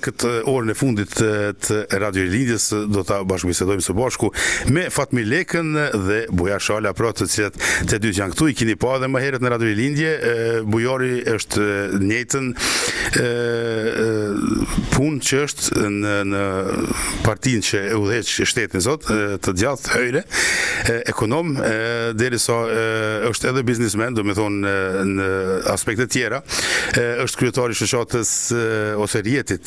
këtë orën e fundit të Radio Lindjes do ta bashkëbisedojmë së bashku me Fatmir Lekën dhe Bujar Shala, pra të cilët të dy janë këtu, i keni pa edhe më herët në Radio Lindje. Bujari është njëjtën punë që është në partinë që e udhëheq shtetin sot, të djathtë Höyre, ekonom, derisa është edhe biznesmen, do me thonë në aspekte tjera, është kryetari i shoqatës ose rjetit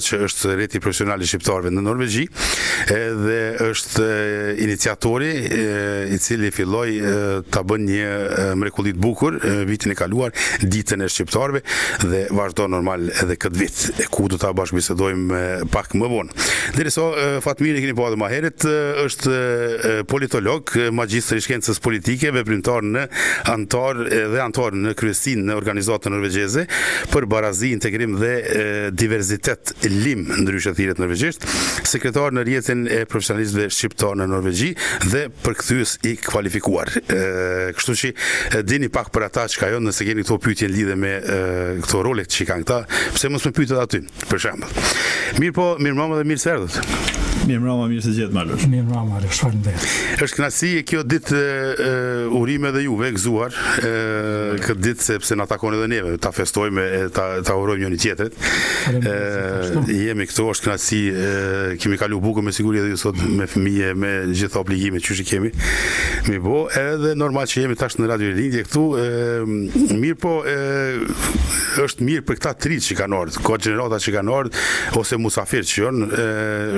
që është rjeti profesional i shqiptarëve në Norvegji, dhe është iniciatori i cili filloi ta bën një mrekulli të bukur vitin e kaluar, ditën e shqiptarëve, dhe vazhdo normal edhe këtë vit, ku do ta bashkëbisedojmë pak më vonë. Derisa Fatmir e keni pa edhe më herët, është politolog, magjistër i shkencës politike, veprimtar në antar në kryesinë në organizatën norvegjeze për barazi, integrim dhe diverzitet lim, ndryshe thirret norvegjisht, sekretar në rjetin e profesionalistëve shqiptar në Norvegji dhe përkthyes i kvalifikuar. Kështu që dini pak për ata që janë, nëse keni këto pyetje lidhe me këto rolet që kanë këta, pse mos më pyetet aty, për shembull. Mirë po, mirë mama dhe mirë se erdhët. Mirë mbrëma, mirë se gjetë Malush. Mirë mbrëma, Malush, faleminderit. Është kënaqësi kjo ditë urime dhe juve gëzuar këtë ditë, sepse na takon edhe neve, ta festojmë, ta urojmë njëri tjetrit. Jemi këtu, është kënaqësi, kemi kalu bukur me siguri edhe ju sot me fëmijë, me gjitha obligimet që kemi. Mi po, edhe normal që jemi tash në Radio Lindje këtu, mirë po, është mirë për këta trit që kanë ardhur, ka gjenerata që kanë ardhur ose musafir që janë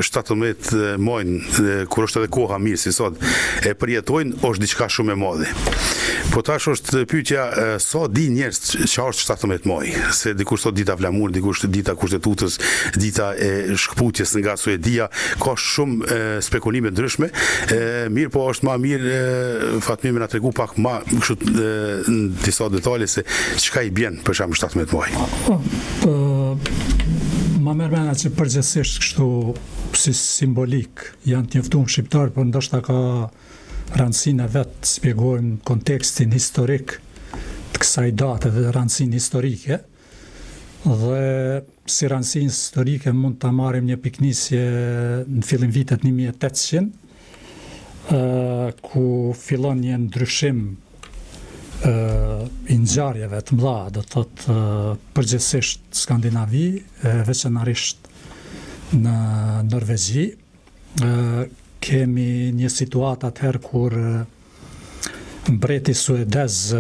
17 mojnë, kur është edhe koha mirë si sot, e përjetojnë, është diçka shumë e madhe. Po tash është pyetja, sa di njerëz çfarë është 17 maj, se dikush thot dita flamur, dikush dita kushtetutës, dita e shkputjes nga Suedia, ka shumë spekulime ndryshme. Mirë, po është më mirë Fatmir më na tregu pak më kështu në disa detale se çka i bën për shembull 17 maj. Ma merr mend që përgjithsisht kështu si simbolik janë të njoftuar shqiptar, por ndoshta ka rëndësinë e vet të shpjegojmë kontekstin historik të kësaj date dhe rëndësinë historike. Dhe si rëndësinë historike mund ta marrim një piknisje në fillim vitet 1800, ku fillon një ndryshim i ngjarjeve të mëdha, do të thotë përgjithsisht Skandinavi, veçanërisht në Norvegji. Kemi një situatë atëherë kur mbreti suedez,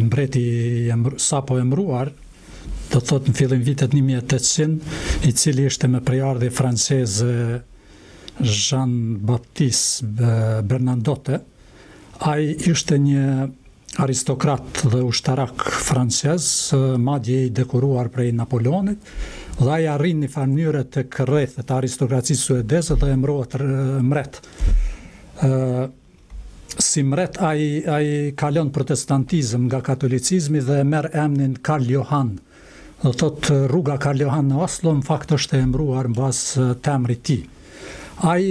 mbreti sapo emëruar, do të thotë në fillim vitet 1800, i cili ishte me prejardhje franceze Jean-Baptiste Bernadotte, ai ishte një aristokrat dhe ushtarak francez, madje i dekoruar prej Napoleonit, dhe ai arrin në farë mënyre të rrethet të aristokracisë suedeze dhe emërohet mret. Si mret ai kalon protestantizëm nga katolicizmi dhe merr emrin Karl Johan. Do thotë rruga Karl Johan në Oslo në fakt është e emëruar mbas temrit të tij. Ai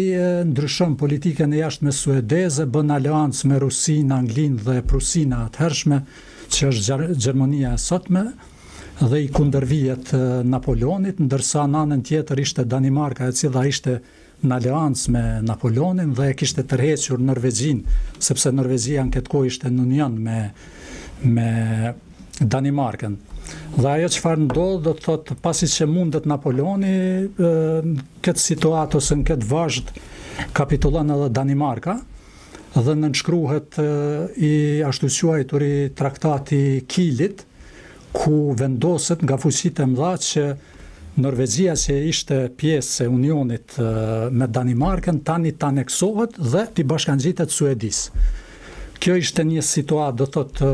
ndryshon politikën e jashtme suedeze, bën aleancë me Rusinë, Anglinë dhe Prusinë atëhershme, që është Gjermania e sotme, dhe i kundërvihet Napoleonit, ndërsa në anën tjetër ishte Danimarka, e cila ishte në aleancë me Napoleonin dhe kishte tërhequr Norvegjin, sepse Norvegjia në këtë kohë ishte në union me Danimarkën. Dhe ajo çfarë ndodh, do të thotë, pasi që mundet Napoleoni, në këtë situatë ose në këtë vazhd kapitulon edhe Danimarka dhe nënshkruhet i ashtu quajturi traktati Kilit, ku vendoset nga fuqitë e mëdha që Norvegjia që ishte pjesë e unionit me Danimarkën tani të aneksohet dhe t'i bashkangjitet Suedisë. Kjo ishte një situatë, do thotë,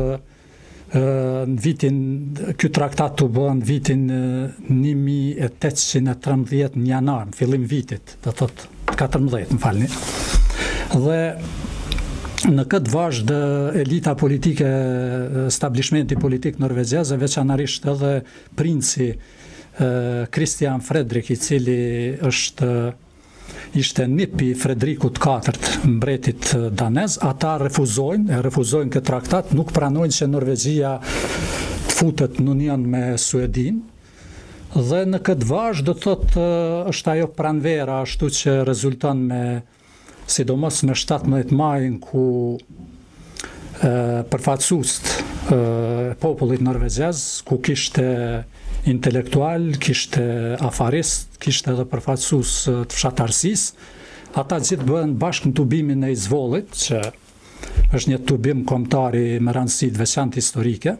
në vitin, ky traktat u bë në vitin 1813 në janar, në fillim vitit, do thotë 14, më falni. Dhe në këtë vazhd elita politike, establishmenti politik norvegjez, veçanërisht edhe princi Christian Fredrik, i cili ishte nipi Fredrikut IV, mbretit danez, ata refuzojnë këtë traktat, nuk pranojnë që Norvegjia të futet në union me Suedin, Dhe në këtë varg do thotë është ajo pranvera ashtu që rezulton me sidomos në 17 majin ku përfaqësues popullit norvezez, ku kishte intelektual, kishte afarist, kishte edhe përfaqësues të fshatarësisë, ata gjithë bëhen bashkë në tubimin e Izvollit, që është një tubim kombëtari me rëndësi të veçantë historike.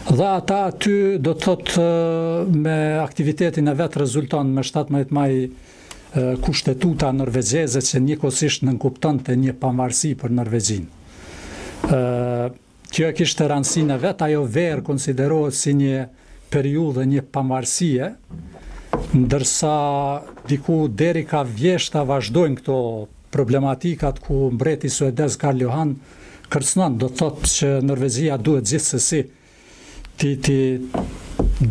Dhe ata aty do të thotë me aktivitetin e vet rezulton me 17 maj kushtetuta norvezeze që njëkohësisht nënkuptonte një pavarësi për Norvezin. Kjo kishte rëndësinë e vet, ajo verë konsiderohet si një periudhë, një pavarësie, ndërsa diku deri ka vjeshta vazhdojnë këto problematikat ku mbreti suedez Karl Johan kërcënon, do thotë që Norvezia duhet gjithsesi ti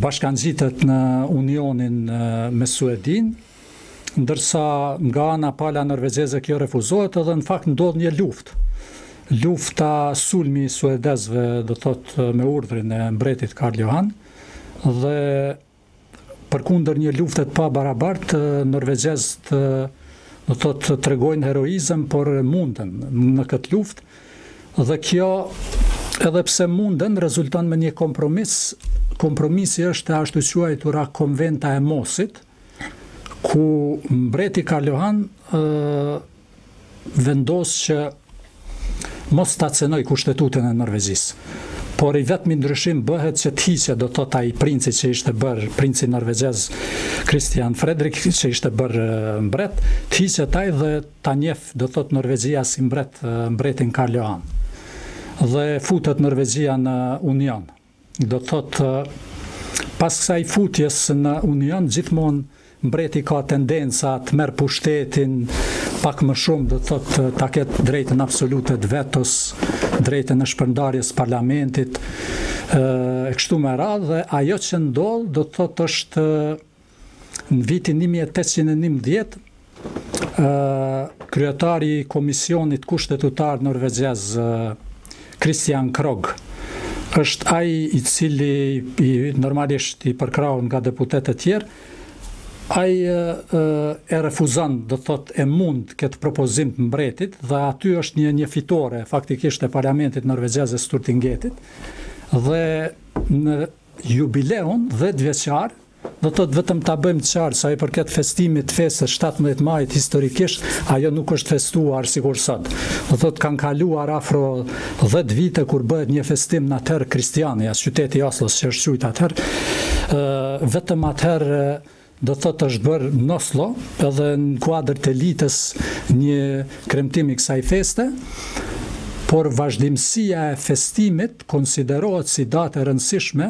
bashkangjitet në unionin me Suedin, ndërsa nga ana pala norvezeze kjo refuzohet edhe në fakt ndodh një luftë. Lufta sulmi suedezëve, do thotë me urdhrin e mbretit Karl Johan, dhe përkundër një lufte të pabarabartë, norvezezët do thotë tregojnë heroizëm, por munden në këtë luftë, dhe kjo edhe pse munden rezulton me një kompromis. Kompromisi është ashtu quajtura konventa e Mosit, ku mbreti Karl Johan vendos që mos stacionoj kushtetutën e Norvezisë. Por i vetmi ndryshim bëhet që të hiqet, do thot ai princi që ishte bërë, princi norvezez Christian Fredrik, që ishte bërë mbret, të hiqet ai dhe ta njeh, do thot Norvezia si mbretin Karl Johan. Dhe futet Norvezia në Union. Do thot pas kësaj futjes në Union, gjithmonë mbreti ka tendenca të merr pushtetin pak më shumë, do thot ta ketë drejtën absolute të vetos, drejtën e shpërndarjes parlamentit, e kështu me radhë, dhe ajo që ndodh, do thot është në vitin 1811, kryetari i komisionit kushtetutar norvezez Christian Krogh është ai i cili normalisht i përkrahur nga deputetët e tjerë, ai e refuzon, do thot e mund këtë propozim të mbretit, dhe aty është një fitore faktikisht e parlamentit norvezez e Stortingetit, dhe në jubileun 10 vjeçar, do thot vetëm ta bëjmë qartë sa i përket festimit festës 17 majit historikisht, ajo nuk është festuar sikur sot. Do thot kanë kaluar afro 10 vite kur bëhet një festim në atëherë Kristiania, qyteti i Oslos që është quajtur atëherë, vetëm atëherë do thot është bërë në Oslo, edhe në kuadër të elitës një kremtim i kësaj feste, por vazhdimësia e festimit konsiderohet si datë e rëndësishme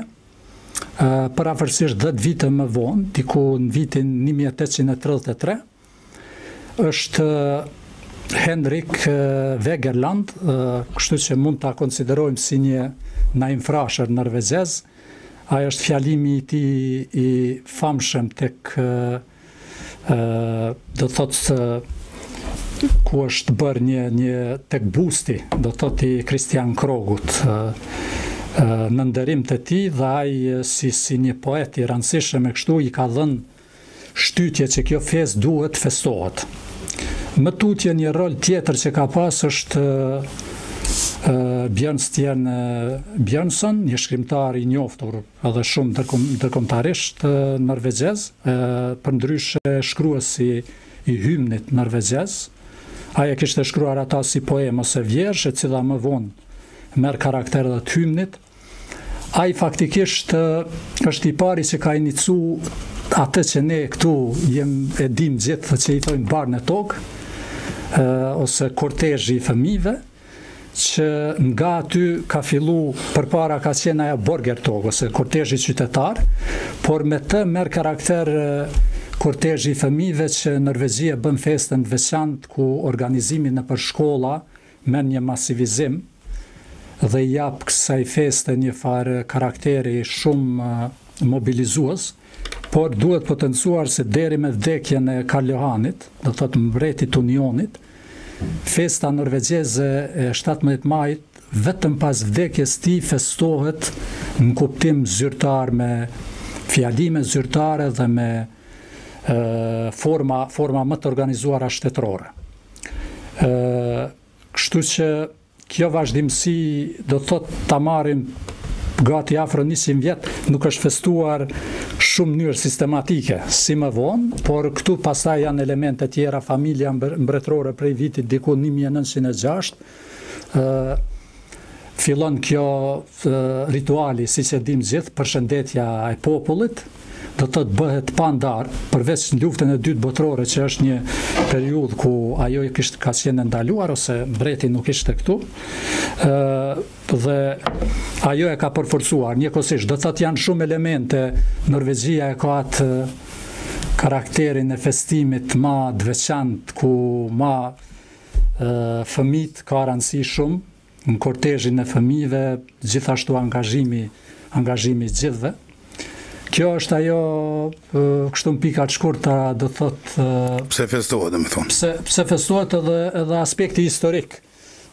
parafërsisht 10 vite më vonë, diku në vitin 1833, është Henrik Wegerland, kështu që mund ta konsiderojmë si një naimfrasher norvezez. Ai është fjalimi i tij i famshëm tek do thotë ku është bërë një tek busti, do thotë i Christian Krogut, në nderim të tij, dhe ai si një poet i rëndësishëm e kështu i ka dhënë shtytje që kjo festë duhet festohet. Më tutje një rol tjetër që ka pas është Bjørnstjerne Bjørnson, një shkrimtar i njohur edhe shumë ndërkombëtarisht norvezez, përndryshe shkruesi i hymnit norvezez. Ai e kishte shkruar ata si poemë ose vjershe, e cila më vonë merr karakter edhe të hymnit. Ai faktikisht është i pari që ka inicu atë që ne këtu e dim gjithë që i thojnë barë në tokë, ose kortezhi i fëmijëve, që nga aty ka fillu, përpara ka qenë ajo Borgertog ose kortezhi qytetar, por me të merr karakter kortezhi i fëmijëve që Norvezia bën festën të veçantë ku organizimi nëpër shkolla merr një masivizim dhe jap kësaj feste një farë karakteri shumë mobilizues, por duhet potencuar se deri me vdekjen e Karl Johanit, do thotë mbretit Unionit, festa norvezeze e 17 majit vetëm pas vdekjes tij festohet në kuptim zyrtar me fjalime zyrtare dhe me forma më të organizuara shtetërore. Kështu që kjo vazhdimsi do thot ta marrim gati afro 100 vjet, nuk është festuar shumë mënyrë sistematike, si më vonë, por këtu pastaj janë elemente tjera, familja mbretërore prej vitit diku 1906, fillon kjo rituali, siç e dim gjithë, përshëndetja e popullit, do të bëhet pa ndarë, përveç në luftën e dytë botërore, që është një periudhë ku ajo ka qenë ndaluar, ose mbreti nuk ishte këtu, dhe ajo e ka përforcuar njëkohësisht. Do të janë shumë elemente, Norvegjia e ka atë karakterin e festimit ma të veçantë, ku ma fëmijët ka rëndësi shumë, në kortezhin e fëmijëve, gjithashtu angazhimi gjithëve. Kjo është ajo, kështu në pika të shkurta, do thotë... Pse festohet, me thonë? Pse festohet edhe aspekti historik.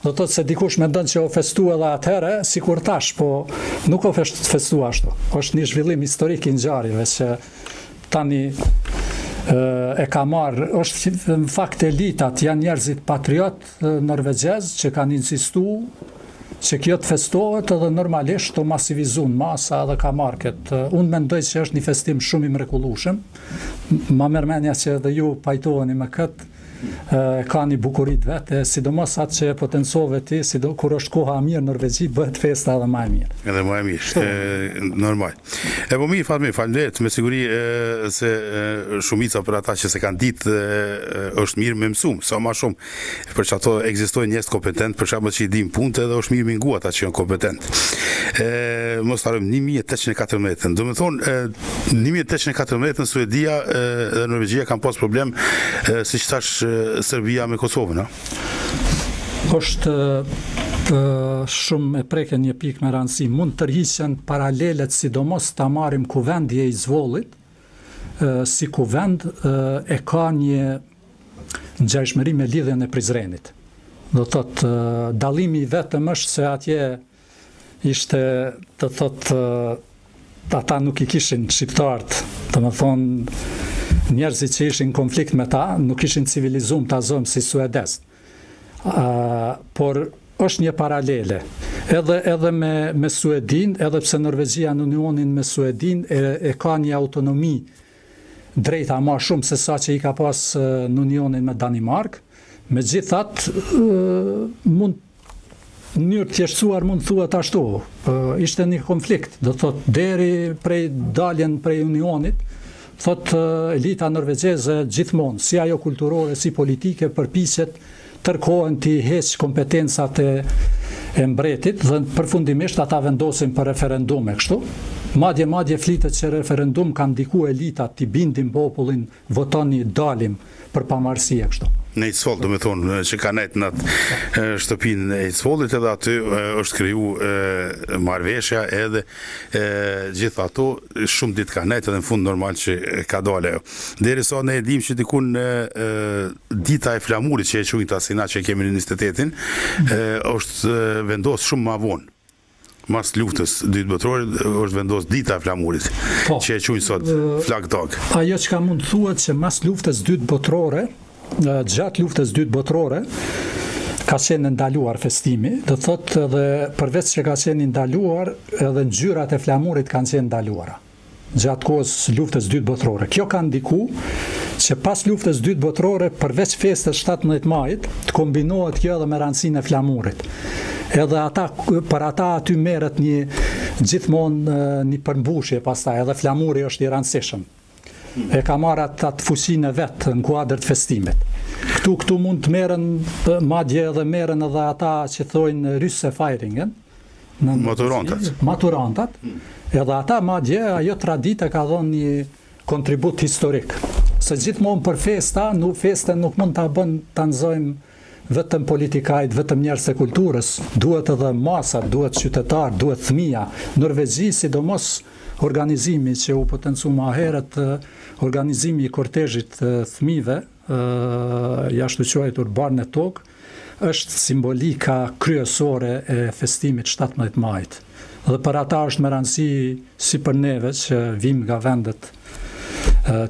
Do thotë se dikush mendon që o festu edhe atëherë, si kur tash, po nuk o festu ashtu. Është një zhvillim historik i ngjarjeve që tani e ka marrë, është në fakt elitat, janë njerëzit patriot norvegjez që kanë insistuar që kjo të festohet edhe normalisht të masivizun masa edhe ka marrë këtë. Unë mendoj që është një festim shumë i mrekullueshëm. Ma mërmenja që edhe ju pajtoheni me këtë, ka një bukurit vete, sidomos atë që e potencove ti, kur është koha mirë në Norvegji, bëhet festa edhe më e mirë. Edhe më e mirë, normal. Po mirë, Fatmi, faleminderit, me siguri se shumica për ata që se kanë ditë është mirë me mësum, sa më shumë, për që ato ekzistojnë njerëz kompetent, për shkak që i dinë punët, edhe është mirë me ngu ata që janë kompetent. Mos harrojmë 1814, do të thonë 1814 Suedia dhe Norvegjia kanë pas problem, siç thash Serbia me Kosovën, është shumë e preke një pikë me rëndësi. Mund të tërhiqen paralelet, sidomos ta marrim kuvendi e Izvollit, si kuvend e ka një ngjashmëri me lidhjen e Prizrenit. Do thotë dallimi vetëm është se atje ishte, do thotë, ata nuk i kishin shqiptarët, do të thonë njerëzit që ishin në konflikt me ta, nuk ishin civilizum të azëm si Suedez. Por është një paralele. Edhe me Suedin, edhe pse Norvegjia në unionin me Suedin e ka një autonomi drejta ma shumë se sa që i ka pas në unionin me Danimark, me gjithat mund njërë tjeshtësuar mund thuhet ashtu. Ishte një konflikt, do thot, deri prej daljen prej unionit, thot elita norvegjeze gjithmonë, si ajo kulturore, si politike, përpiqet tërkohen të heq kompetencat e mbretit dhe përfundimisht ata vendosin për referendume kështu. Madje flitet që referendum kanë ndiku elitat të bindin popullin, votoni dalim për pamarësie kështu. Në Eidsvoll, do me thonë, që ka nejtë në shtëpinë e Eidsvollit, edhe aty është kriju marrëveshja edhe gjithë ato, shumë ditë ka nejtë edhe në fund normal që ka dole. Deri sa ne e dim që dikun dita e flamurit që e quajnë ta si na që kemi në 28-in, është vendos shumë ma vonë. Mas luftës dytë botërore është vendos dita e flamurit, që e quajnë sot Flag Dag. Ajo që ka mund thuhet që mas luftës dytë botërore, gjatë luftës dytë botërore, ka qenë ndaluar festimi, do thotë edhe përveç që ka qenë ndaluar, edhe ngjyrat e flamurit kanë qenë ndaluara gjatë kohës luftës dytë botërore. Kjo ka ndiku që pas luftës dytë botërore, përveç festës 17 majit, të kombinohet kjo edhe me rëndësinë e flamurit. Edhe për ata aty merret gjithmonë një përmbushje pastaj, edhe flamuri është i rëndësishëm. E ka marrë atë fuqinë e vetë në kuadër të festimit. Këtu mund të merren, madje edhe merren edhe ata që thojnë rysse feiringen, maturantat, edhe ata madje ajo traditë ka dhënë një kontribut historik. Se gjithmonë për festën nuk mund ta nxojmë vetëm politikajt, vetëm njerëz të kulturës, duhet edhe masat, duhet qytetar, duhet fëmija. Norvegji, sidomos organizimi që u potencu ma herët, organizimi i kortezhit fëmijëve, jashtu quajtur Barnet Tog, është simbolika kryesore e festimit 17 majit. Dhe për ata është me rëndësi si për neve që vim nga vendet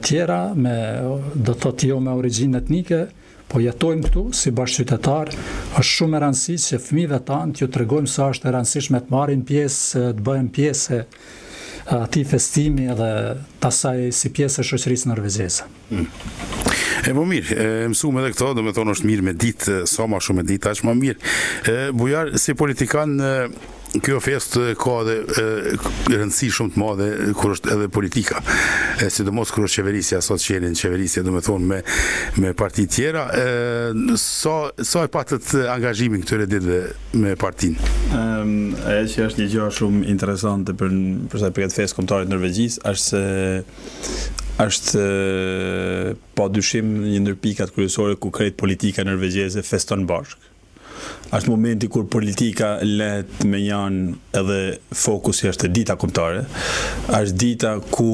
tjera, do të thotë jo me origjinë etnike, po jetojmë këtu si bashkëqytetar, është shumë e rëndësishme që fëmijëve tanë t'ju tregojmë sa është e rëndësishme të marrin pjesë, të bëhen pjesë atij festimi edhe tasaj si pjesë e shoqërisë norvegjeze. E më mirë, mësuam edhe këto, do me thonë është mirë me ditë, sa ma shumë me ditë, aq më mirë. Bujar, si politikan, kjo fest ka edhe rëndësi shumë të madhe kur është edhe politika, sidomos kur është qeverisja, sot që jeni në qeverisje, do me thonë me parti tjera, sa e patët angazhimin këtyre ditëve me partinë? Ajo që është një gjë shumë interesante për sa i përket festë kombëtare të Norvegjisë është pa dyshim një ndër pikat kryesore ku krejt politika norvegjeze feston bashkë. Është momenti kur politika lehet me janë edhe fokusi është dita kombëtare, është dita ku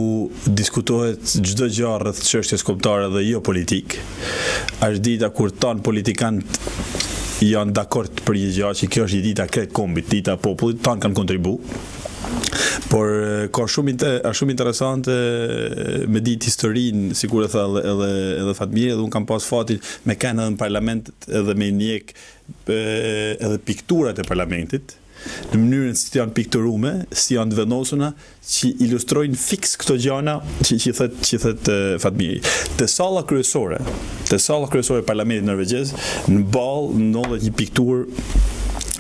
diskutohet çdo gjë rreth çështjes kombëtare dhe jo politik. Është dita kur tanë politikanët janë dakord për një gjë që kjo është një dita krejt kombit, dita popullit, tanë kanë kontribu. Por ka shumë interesante me ditë historinë, sikur e tha edhe Fatmiri, edhe unë kam pas fatin me kanë edhe në parlament edhe me njek edhe pikturat e parlamentit, në mënyrën si janë pikturume, si janë të vendosuna, që ilustrojnë fiks këto gjana që thët Fatmiri. Te salla kryesore e parlamentit norvegjez, në ballë ndodhet një pikturë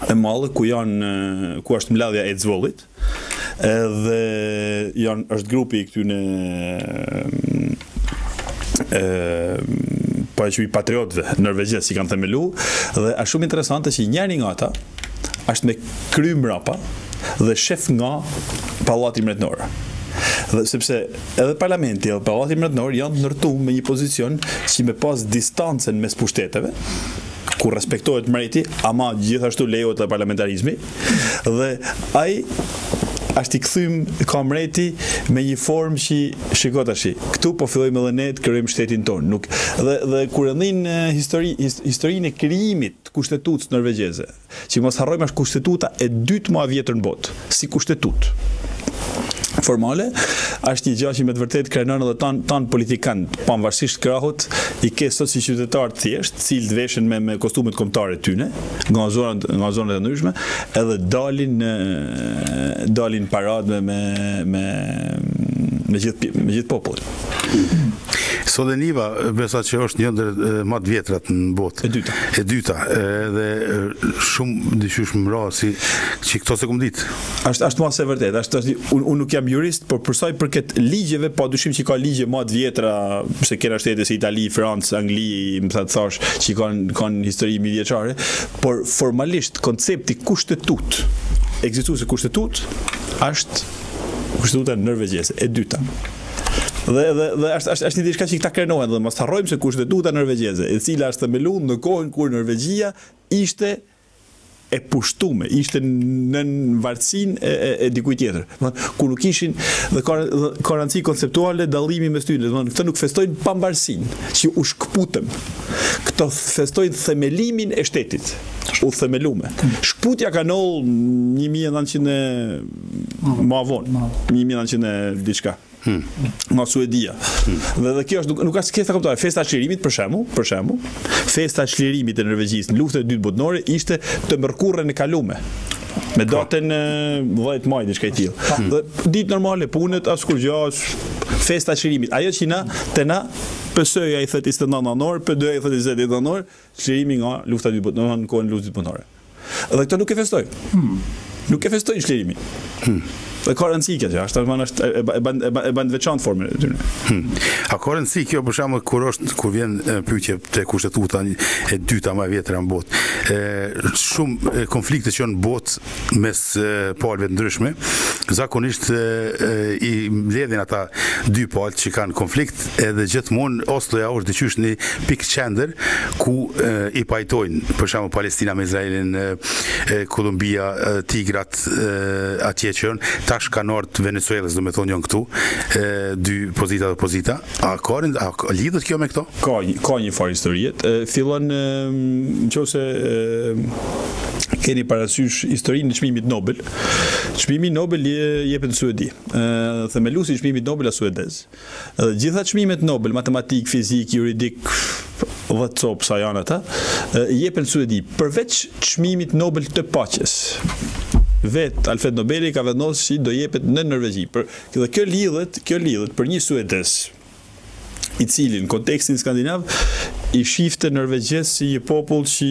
e madhe ku është mbledhja e Eidsvollit, edhe është grupi i këtyne po e quaj patriotëve norvegjez që kanë themelu, dhe është shumë interesante që njëri nga ata është me kry mrapa dhe shef nga Pallati Mbretëror. Dhe sepse edhe parlamenti edhe Pallati Mbretëror janë ndërtuar me një pozicion që me pas distancën mes pushteteve, ku respektohet mbreti, ama gjithashtu lejohet edhe parlamentarizmi, dhe ai është i kthym ka mbreti me një formë që shiko tash. Këtu po fillojmë edhe ne të krijojmë shtetin tonë. Dhe kur e ndin historinë e krijimit të kushtetutës norvegjeze, që mos harrojmë është kushtetuta e dytë më e vjetër në botë, si kushtetutë formale, është një gjë që me të vërtet krenon edhe tan politikanë, pavarësisht krahut, i ke sot si qytetar të thjesht, cilët veshen me kostumet kombëtare tyne, nga zonat e ndryshme, edhe dalin paradë me gjithë popullin. Sodeniva, besa që është një ndër më të vjetrat në botë. E dyta. Dhe shumë dyshysh më ra që këto se kom ditë. Është mas e vërtet. Unë nuk jam jurist, por përsa i përket ligjeve, pa dyshim që ka ligje më të vjetra, se kena shtete si Itali, Francë, Angli, më të thash, që kanë histori midhjeçare, por formalisht koncepti kushtetut, ekzistuese kushtetut, është kushtetuta norvegjeze, e dyta. Dhe është një diçka që këta krenohen, dhe mos harrojmë se kushtetuta norvegjeze, e cila është themeluar në kohën kur Norvegjia ishte e pushtume, ishte në varësinë e dikujt tjetër. Ku nuk ishin dhe ka rëndësi konceptuale dallimi mes tyre. Këta nuk festojnë pambarësinë, që u shkputëm. Këto festojnë themelimin e shtetit. U themelume. Shkputja ka ndodhur 1900 më vonë, 1900 diçka. Nga Suedia. Dhe kjo është nuk është festa kombëtare. Festa e çlirimit për shembull, festa e çlirimit e Norvegjisë në luftën e dytë botërore ishte të mërkurrën e kalume. Me datën 10 maj diçka e tillë. Dhe ditë normale punët askur gjë, festa e çlirimit. Ajo që na PS-ja i thotë 29 nënor, PD-ja i thotë 20 nënor, çlirimi nga lufta e dytë botërore, në kohën e luftës botërore. Dhe këto nuk e festojnë. Nuk e festojnë çlirimin. Dhe ka rëndësi kjo, e bën veçantë formën e tyre. A ka rëndësi kjo për shembull kur vjen pyetje te kushtetuta e dyta më e vjetër në botë. Shumë konflikte që në botë mes palëve të ndryshme, zakonisht i mbledhin ata dy palë që kanë konflikt, edhe gjithmonë Osloja është diqysh një pikë qendër ku i pajtojnë, për shembull Palestina me Izraelin, Kolumbia, Tigrat, atje që janë tash kanë ardhur Venezuelës, do me thonë janë këtu, dy pozita dhe opozita. A lidhet kjo me këto? Ka një farë historiet. Fillon nëse keni parasysh historinë e çmimit Nobel. Çmimi Nobel jepet në Suedi. Themeluesi i çmimit Nobel është suedez. Dhe gjitha çmimet Nobel, matematik, fizik, juridik, dhe copë sa janë ata, jepen në Suedi, përveç çmimit Nobel të paqes. Vet Alfred Nobeli ka vendosur se do jepet në Norvegji. Dhe kjo lidhet për një suedez i cili në kontekstin skandinav i shifte norvegjez si një popull që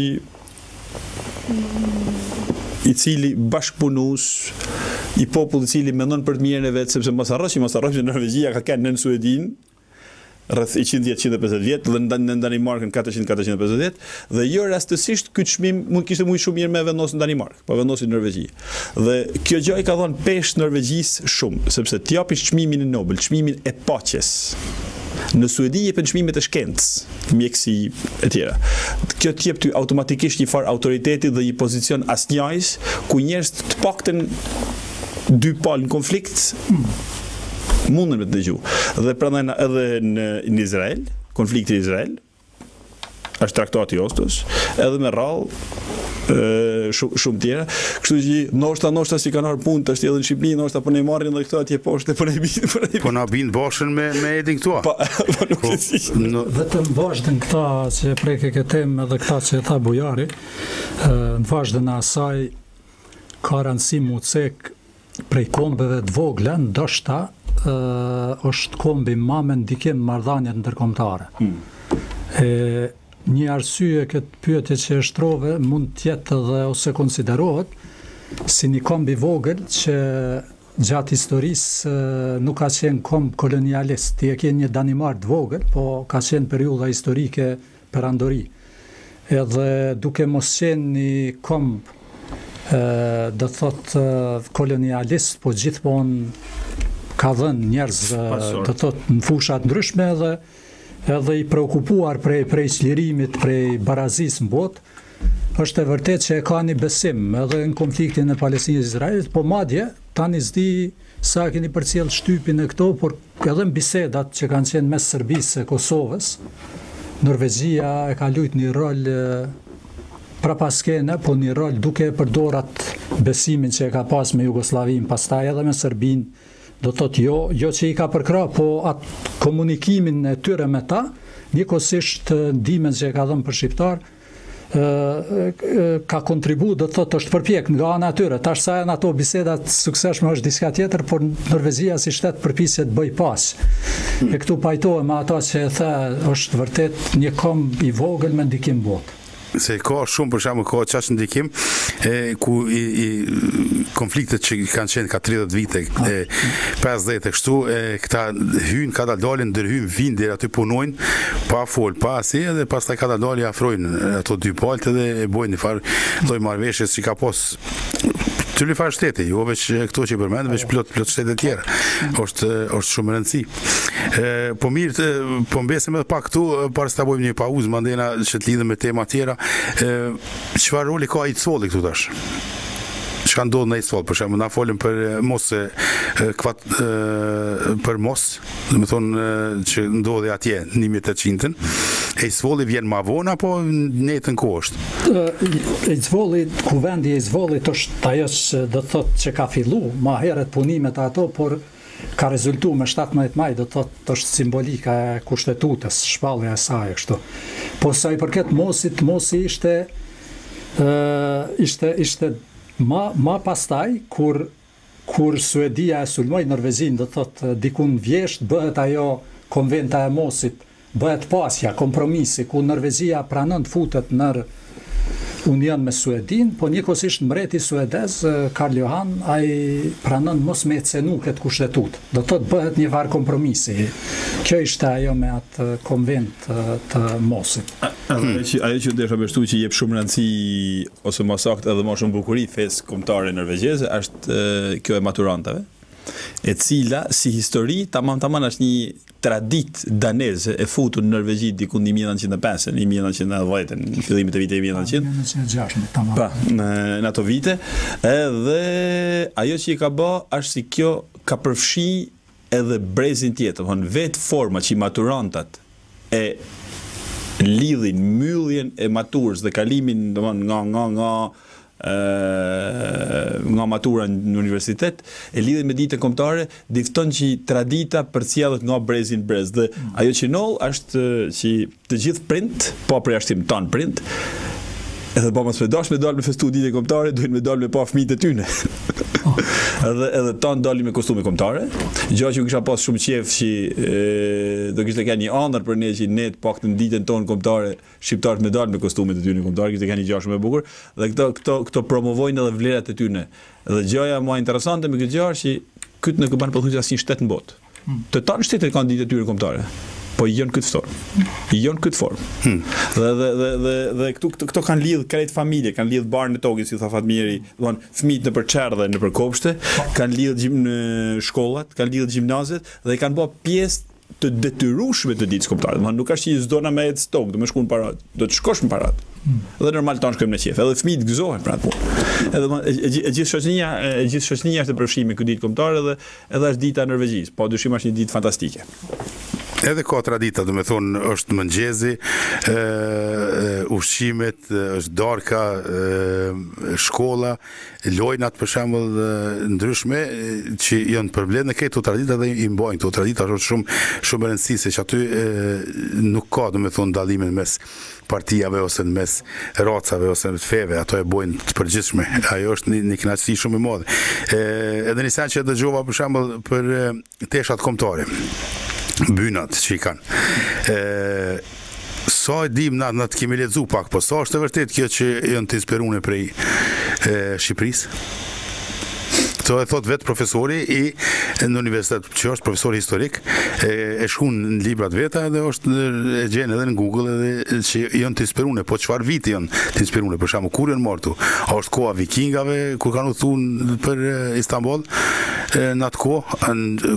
i cili bashkëpunus, i popull i cili mendon për të mirën e vet, sepse mos harrosh që Norvegjia ka kanë në Suedin rreth 110-150 vjet dhe në Danimarkën 400-450 vjet dhe jo rastësisht ky çmim mund kishte shumë mirë me vendosur në Danimark, po vendosi në Norvegji. Dhe kjo gjë i ka dhënë peshë Norvegjisë shumë, sepse ti japish çmimin e Nobel, çmimin e paqes. Në Suedi jepen çmimet e shkencës, mjekësi e tjera. Kjo t'jep ty automatikisht një farë autoriteti dhe një pozicion asnjëjës ku njerëz të paktën dy palë në konflikt mundën me të dëgju. Dhe prandaj edhe në Izrael, konflikti i Izrael, është traktati i Oslos, edhe me rrallë shumë tjera. Kështu që ndoshta si kanë ardhur punë tash edhe në Shqipëri, ndoshta po ne marrin edhe këto atje poshtë, po ne bin. Po na bin bashën me edin këtu. Po nuk e di. Vetëm vazhdën këta që preke këtë temë edhe këta që tha Bujari, në vazhdën e asaj ka rëndësi mu cek prej kombeve të vogla, ndoshta është kombi ma me ndikim marrëdhëniet ndërkombëtare. Një arsye këtë pyetje që e shtrove mund tjetë dhe ose konsiderohet si një kombi vogël që gjatë historisë nuk ka qenë komb kolonialist. Ti e ke një Danimark vogël, po ka qenë periudha historike perandori. Edhe duke mos qenë një komb do thot kolonialist, po gjithmonë ka dhënë njerëz do thot në fushat ndryshme edhe i preokupuar prej çlirimit, prej barazisë në botë, është e vërtet që e ka një besim edhe në konfliktin e Palestinës Izraelit, po madje tani s'di sa keni përcjell shtypin e këto, por edhe në bisedat që kanë qenë mes Serbisë e Kosovës, Norvegjia e ka luajtur një rol prapaskene, po një rol duke përdor atë besimin që e ka pas me Jugoslavinë, pastaj edhe me Serbinë. Do thot jo që i ka përkra, po atë komunikimin e tyre me ta, njëkohësisht ndihmën që e ka dhënë për shqiptar, ka kontribu, do thot është përpjek nga ana e tyre. Tash sa janë ato bisedat suksesshme është diçka tjetër, por Norvegjia si shtet përpiqet të bëj pas. E këtu pajtohem me ato që e the, është vërtet një komb i vogël me ndikim botë. Se ka shumë, për shembull, ka çast ndikim ku konfliktet që kanë qenë ka 30 vite, 50 e kështu, këta hyjnë, ka dalin, ndërhyjnë, vinë deri aty punojnë, pa fol, pa asi, edhe pastaj ka dalin afrojnë ato dy palët edhe e bojnë një farë lloj marrëveshjes që ka pas Cili farë shteti, jo veç këto që i përmend, veç plot shtete tjera. Është shumë rëndësi. Po mirë, po mbesim edhe pak këtu, para se ta bëjmë një pauzë, mandena që të lidhem me tema tjera. Çfarë roli ka Eidsvolli këtu tash? Çka ndodh në Eidsvoll, për shembull, na folëm për mos për mos, do të thonë që ndodhi atje në 1800-ën. Eidsvolli vjen më vonë apo në jetën kohë është? Eidsvolli, kuvendi i Eidsvollit është ajo që do thotë që ka filluar më herët punimet ato, por ka rezultuar me 17 maj, do thotë është simbolika e kushtetutës, shpallja e saj kështu. Po sa i përket mosit, mosi ishte ma pastaj, kur Suedia e sulmoi Norvegjin, do thotë dikun vjesht, bëhet ajo konventa e mosit, bëhet pasja, kompromisi, ku Norvegjia pranon të futet në union me Suedin, po njëkohësisht mbreti suedez, Karl Johan, ai pranon mos me cenu këtë kushtetut. Do thotë bëhet një farë kompromisi. Kjo ishte ajo me atë konvent të mosit. Ajo që desha bështu që jep shumë rëndësi, ose më saktë edhe më shumë bukuri fesë kombëtare norvegjeze, është kjo e maturantave, e cila si histori tamam është një tradit daneze e futur në Norvegji diku në 1905, 1910, në fillimit e viteve 1900. 1906, tamam. Pa, në ato vite, edhe ajo që i ka bë është si kjo ka përfshi edhe brezin tjetër, vetë forma që i maturantat e lidhin mbylljen e maturës dhe kalimin nga nga matura në universitet, e lidhet me ditën kombëtare, difton që tradita përcjellet nga brezi në brez. Dhe ajo që noll është që të gjithë print, pa përjashtim tan print, edhe pa mos me dash me dal me festu ditën kombëtare, duhen me dal me pa fëmijët e tyre. Edhe tan dalim me kostume kombëtare. Gjë që kisha pas shumë qejf që do kishte kanë një ëndër për ne që ne të paktën ditën tonë kombëtare shqiptarët me dal me kostumet e tyre kombëtare, kishte kanë një gjë shumë e bukur dhe këto promovojnë edhe vlerat e tyre. Dhe gjëja më interesante me këtë gjë është që këtë nuk e bën pothuajse asnjë shtet në botë. Të tanë shtetet kanë ditët e tyre kombëtare. Po i janë këtë formë. I janë këtë formë. Dhe këto kanë lidh krejt familje, kanë lidh barën e tokës, si tha Fatmiri, do të fëmijët nëpër çerdhe, nëpër kopshte, kanë lidh në shkollat, kanë lidh gjimnazet dhe kanë bërë pjesë të detyrueshme të ditës kombëtare. Do të thonë nuk është që s'dona me ecë tok, do të shkon para, do të shkosh në parat. Dhe normal tanë shkojmë në qef, edhe fëmijët gëzohen për atë punë. Edhe e gjithë shoqënia është e përfshirë me këtë ditë kombëtare dhe edhe është dita e Norvegjisë, po dyshim është një ditë fantastike. Edhe ka tradita, do me thonë, është mëngjezi, ushqimet, është darka, shkolla, lojnat për shembull ndryshme që janë problem në këto tradita dhe i mbajnë këto tradita është shumë e rëndësishme që aty nuk ka, do me thonë, dallimin mes partijave ose mes racave ose feve, ato e bojnë të përgjithshme. Ajo është një kënaqësi shumë e madhe. Edhe një sen që dëgjova për shembull për teshat kombëtare. Bynat që i kanë. Sa e dim na të kemi lexuar pak, po sa është e vërtet kjo që janë të inspiruar prej Shqipërisë? Këto e thot vetë profesori në universitet, që është profesori historik, e shkruan në librat veta dhe është e gjen edhe në Google edhe që janë të inspiruar, po çfarë viti janë të inspiruar, për shembull kur janë marrë? A është koha vikingave kur kanë udhëtuar për Istanbul? Në atë kohë,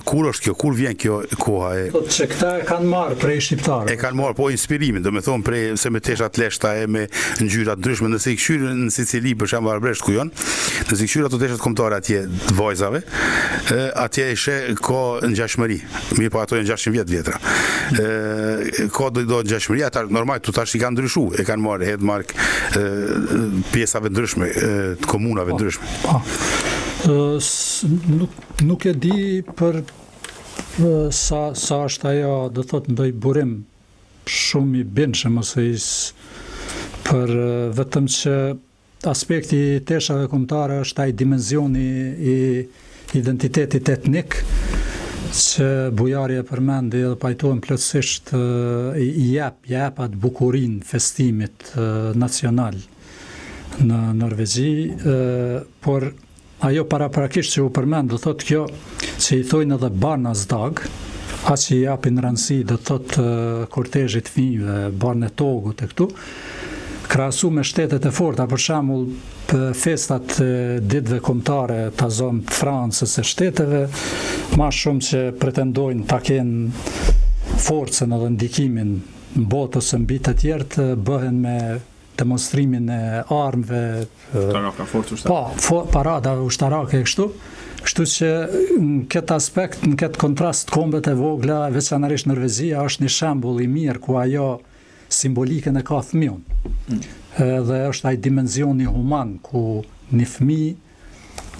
kur është kjo, kur vjen kjo koha e... Thotë që këta e kanë marrë prej shqiptarë. E kanë marrë, po inspirimin, do me thonë prej, se me teshat leshta e me ngjyrat ndryshme, nëse i këshyrë në Sicili, për shembull Arbresht ku janë, nëse i këshyrë ato teshat kombëtare atje të vajzave, atje ishe ka ngjashmëri, mirë po ato janë 600 vjet vjetra. Ka do ngjashmëri, ata normal, tu tash i kanë ndryshu, e kanë marrë Hedmark, pjesave ndryshme, të komunave ndryshme. Nuk e di për sa është ajo, do thot ndoj burim shumë i bindshëm ose për vetëm që aspekti i teshave kombëtare është ai dimensioni i identitetit etnik që bujari e përmendi edhe pajtohen plotësisht i jep atë bukurinë festimit nacional në Norvegji, por ajo paraprakisht që u përmend, do thot kjo që i thojnë edhe Barnasdag, as që i japin rëndësi, do thot kortezhit fëmijëve, barnë e togut e këtu, krahasu me shtetet e forta, për shembull festat ditëve kombëtare të zonë të Francës e shteteve, ma shumë që pretendojnë ta kenë forcën edhe ndikimin në botë ose mbi të tjerë, bëhen me demonstrimin e armëve, parada ushtarake e kështu. Kështu që në këtë aspekt, në këtë kontrast kombet e vogla, veçanërisht Norvezia është një shembull i mirë ku ajo simbolikën e ka fëmiun. Dhe është ai dimensioni human ku një fëmijë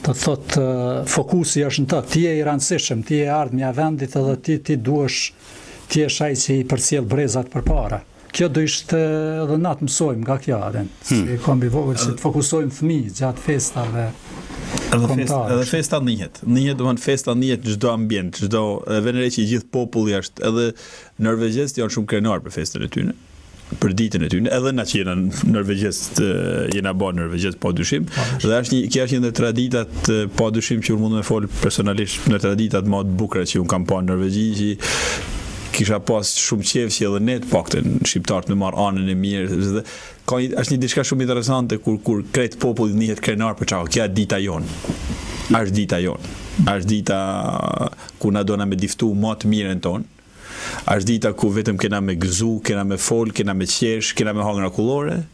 të thot fokusi është në të, ti je i rëndësishëm, ti je ardhmja e vendit edhe ti duhesh, ti je ai që i përcjell brezat përpara. Kjo do ishte edhe na të mësojmë nga kjo, si kombi vogël që të fokusojmë fëmijë gjatë festave. Edhe festa njihet, do të thonë festa njihet në çdo ambient, çdo venere që i gjithë populli është, edhe norvegjezët janë shumë krenar për festën e tyre, për ditën e tyre, edhe na që jena norvegjezët, jena bërë norvegjezët pa dyshim, dhe kjo është një ndër traditat pa dyshim që unë mund me fol personalisht në traditat më të bukura që unë kam pa në Norvegji, që kisha pas shumë qejf që edhe ne të paktën shqiptarët me marr anën e mirë, dhe është një diçka shumë interesante kur krejt populli njihet krenar për çao, kjo është dita jonë. Është dita jonë. Është dita ku na dona me diftu më të mirën tonë. Është dita ku vetëm kena me gëzu, kena me fol, kena me qesh, kena me hangra kullore.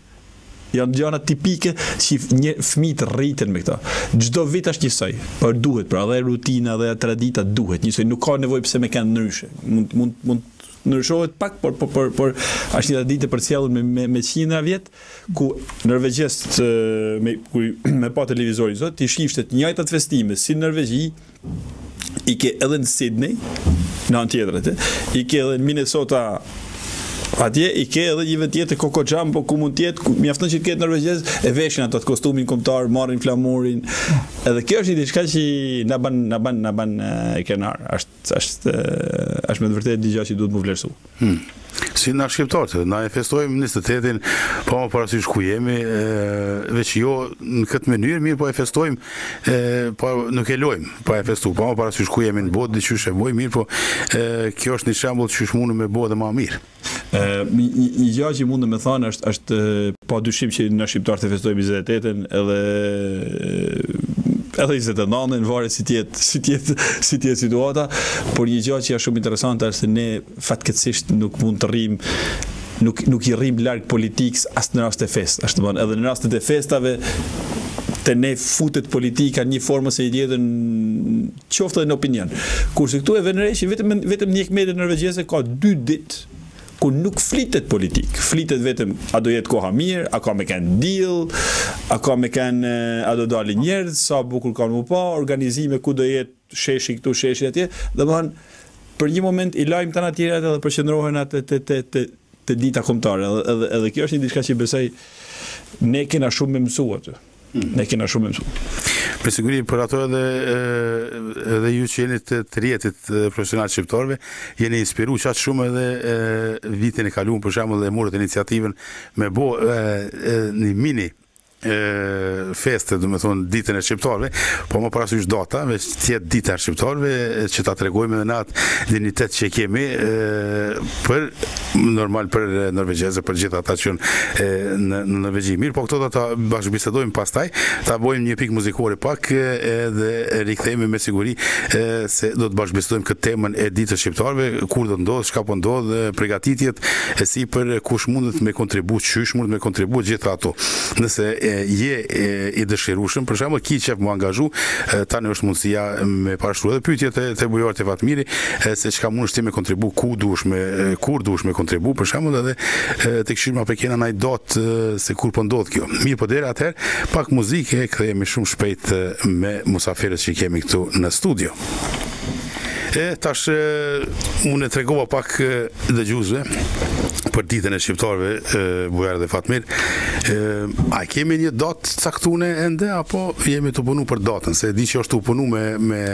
Janë gjëra tipike që fëmijët rriten me këto. Çdo vit është njësoj, por duhet, pra dhe rutina dhe tradita duhet njësoj, nuk ka nevojë pse me kanë ndryshe. Mund ndryshohet pak, por është një traditë e përcjellur me qindra vjet, ku norvegjist me pa televizorin sot, ti shifte të njëjtat festime si në Norvegji, i ke edhe në Sydney, në anë tjetër, i ke edhe në Minnesota, atje i ke edhe një vend tjetër Coco Jumbo ku mund tjetë, mjafton që të ketë norvegjez, e veshin ato të kostumin kombëtar, marrin flamurin. Edhe kjo është një diçka që na ban e krenar. Është me të vërtetë diçka që duhet më vlerësu. Si na shqiptarët, na e festojmë 28-in, pa më parasysh ku jemi, veç jo në këtë mënyrë, mirë po e festojmë, po nuk e lojmë, pa e festu, pa më parasysh ku jemi në botë, diqysh e boj, mirë po kjo është një shembull që mundu me bo dhe ma mirë. Një gjë që mundë me thënë është pa dyshim që në shqiptarët e festojmë 28-in edhe 29-ën, varet si tjetë situata, por një gjë që është shumë interesante është se ne fatkeqësisht nuk mund të rrim, nuk i rrim larg politikës as në rast e festave. Edhe në rastet e festave të ne futet politika një formë se i tjetër qoftë edhe në opinion. Kurse këtu e vjen re që vetëm një media norvegjeze ka 2 ditë ku nuk flitet politik, flitet vetëm a do jetë koha mirë, a ka me kanë deal, a ka me kanë, a do dalin njerëz, sa bukur kanë më pa, organizime ku do jetë sheshi këtu, sheshi atje, dhe më thënë, për një moment i lajmë të në tjera edhe përqendrohen atë të dita kombëtare, edhe kjo është një diçka që besoj ne kena shumë me mësu atë. Ne kena shumë me mësu. Për siguri, për ato edhe ju që jeni të rjetit profesional shqiptarve, jeni inspiru qatë shumë edhe vitin e kaluar, për shembull, dhe morët iniciativën me bo një mini feste, do me thonë ditën e shqiptarve, po më parasysh data, veç tjetë dita e shqiptarve, që ta tregojmë edhe natë dignitet që kemi për normal për norvegjeze, për gjithë ata që në Norvegji. Mirë, po këto do ta bashkëbisedojmë pastaj, ta bojmë një pikë muzikore pak edhe rikthehemi me siguri se do të bashkëbisedojmë këtë temën e ditës shqiptarve, kur do të ndodh, çka po ndodh, përgatitjet e si për kush mundet me kontribu, çysh mundet me kontribu gjitha ato. Nëse je i dëshirueshëm, për shembull, ki qef mu angazhu, tani është mundësia me parashtruar edhe pyetjet te bujarët e Fatmiri, se çka mundesh ti me kontribu, kur duhesh me kontribu, për shembull, edhe tek shirma pekena ndaj datë se kur po ndodh kjo. Mirë, po deri atëherë pak muzikë, kthehemi shumë shpejt me musafirët që kemi këtu në studio. Tash unë e tregova pak dëgjuesve për ditën e shqiptarëve, bujarë dhe Fatmir. A kemi një datë caktune ende, apo jemi të punu për datën? Se di që është të punu me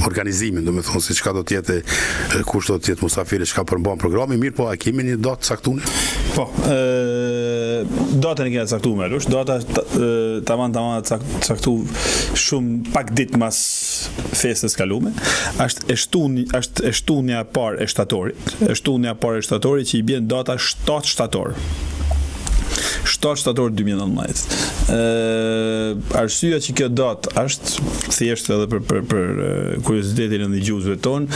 organizimin, do me thonë, se qka do tjetë, kush do tjetë musafiri, qka përmban programi, mirë, po a kemi një datë caktune? Po, datën e kena caktu me lush, data taman caktu shumë pak ditë mas festës kalume, është e shtunja parë e shtatorit. E shtunja parë e shtatorit që i bjen data 7 shtator. 7 shtator 2019. Arsyeja që kjo datë është thjesht edhe për kuriozitetin e dëgjuesve tonë,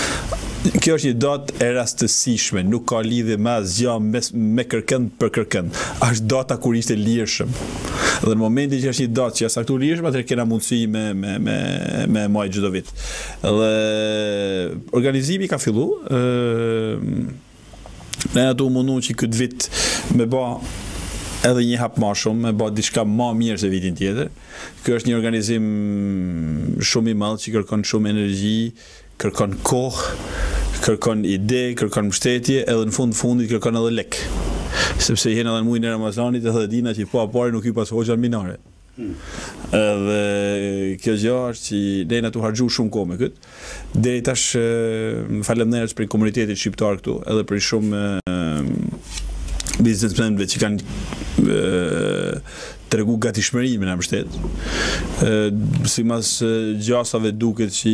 kjo është një datë e rastësishme, nuk ka lidhje me asgjë me kërkënd për kërkënd. Është data kur ishte lirshëm. Dhe në momentin që është një datë që është saktuar lirshëm, atëherë kena mundësi me maj çdo vit. Dhe organizimi ka filluar. Ne ato mundu që këtë vit me bë edhe një hap më shumë, me bë diçka më mirë se vitin tjetër. Ky është një organizim shumë i madh që kërkon shumë energji, kërkon kohë, kërkon ide, kërkon mbështetje, edhe në fundit kërkon edhe lek. Sepse jena edhe në muajin e Ramazanit edhe dina që po apare nuk i pas hoxha minare. Edhe kjo gjë është që ne na tu harxhu shumë kohë me këtë. Deri tash faleminderit për komunitetin shqiptar këtu, edhe për shumë biznesmenëve që kanë tregu gatishmërinë në mbështet. Simas gjasave duket që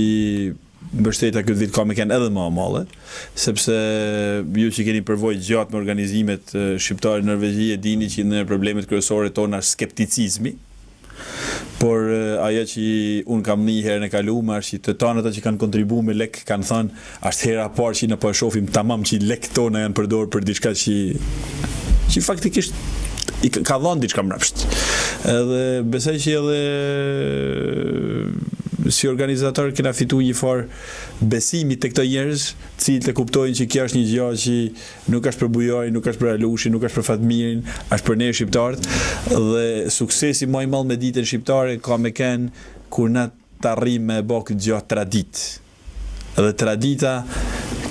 mbështetja këtë vit ka me kënë edhe më amalle, sepse ju që keni përvojë gjatë me organizimet shqiptare në Norvegji e dini që në problemet kryesore tona është skepticizmi, por ajo që unë kam një herën e kaluar është që të tanë ata që kanë kontribuar me lek kanë thënë është hera e parë që ne po e shohim tamam që lek tona janë përdorur për diçka që faktikisht ka dhënë diçka mbrapsht. Edhe besoj që edhe si organizator kena fitu një farë besimi të këto njerëz, cilët e kuptojnë që kjo është një gjë që nuk është për Bujarin, nuk është për Alushin, nuk është për Fatmirin, është për ne shqiptarët, dhe suksesi më i madh me ditën shqiptare ka me kënë kur na të arrim me bë këtë gjë tradit. Dhe tradita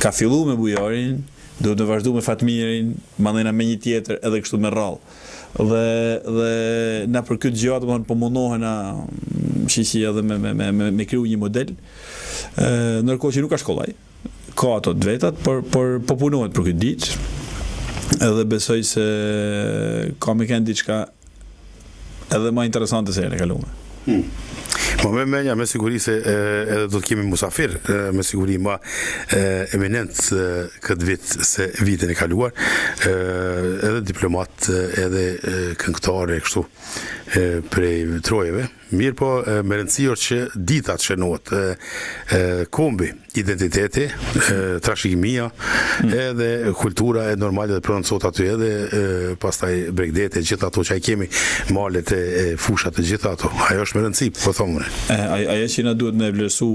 ka fillu me Bujarin, duhet të vazhdu me Fatmirin, mandena me një tjetër, edhe kështu me rrallë. Dhe na për këtë gjë domethënë po mundohen na shiqi edhe me kriju një model, ndërkohë që nuk ka shkollaj, ka ato të vetat, por po punohet për këtë ditë, edhe besoj se ka me kënë diçka edhe më interesante se e kaluar. Po me menja me siguri se edhe do të kemi musafir me siguri ma eminent këtë vit se vitin e kaluar, edhe diplomat, edhe këngëtare kështu prej trojeve. Mirë po me rëndësi është që ditat që notë kombi, identiteti, trashëgimia, edhe kultura e normale dhe pronësot aty edhe pastaj bregdete, gjitha ato që ai kemi, malet e fushat e gjitha ato. Ajo është me rëndësi, po thomune. Ajo që na duhet me vlerësu,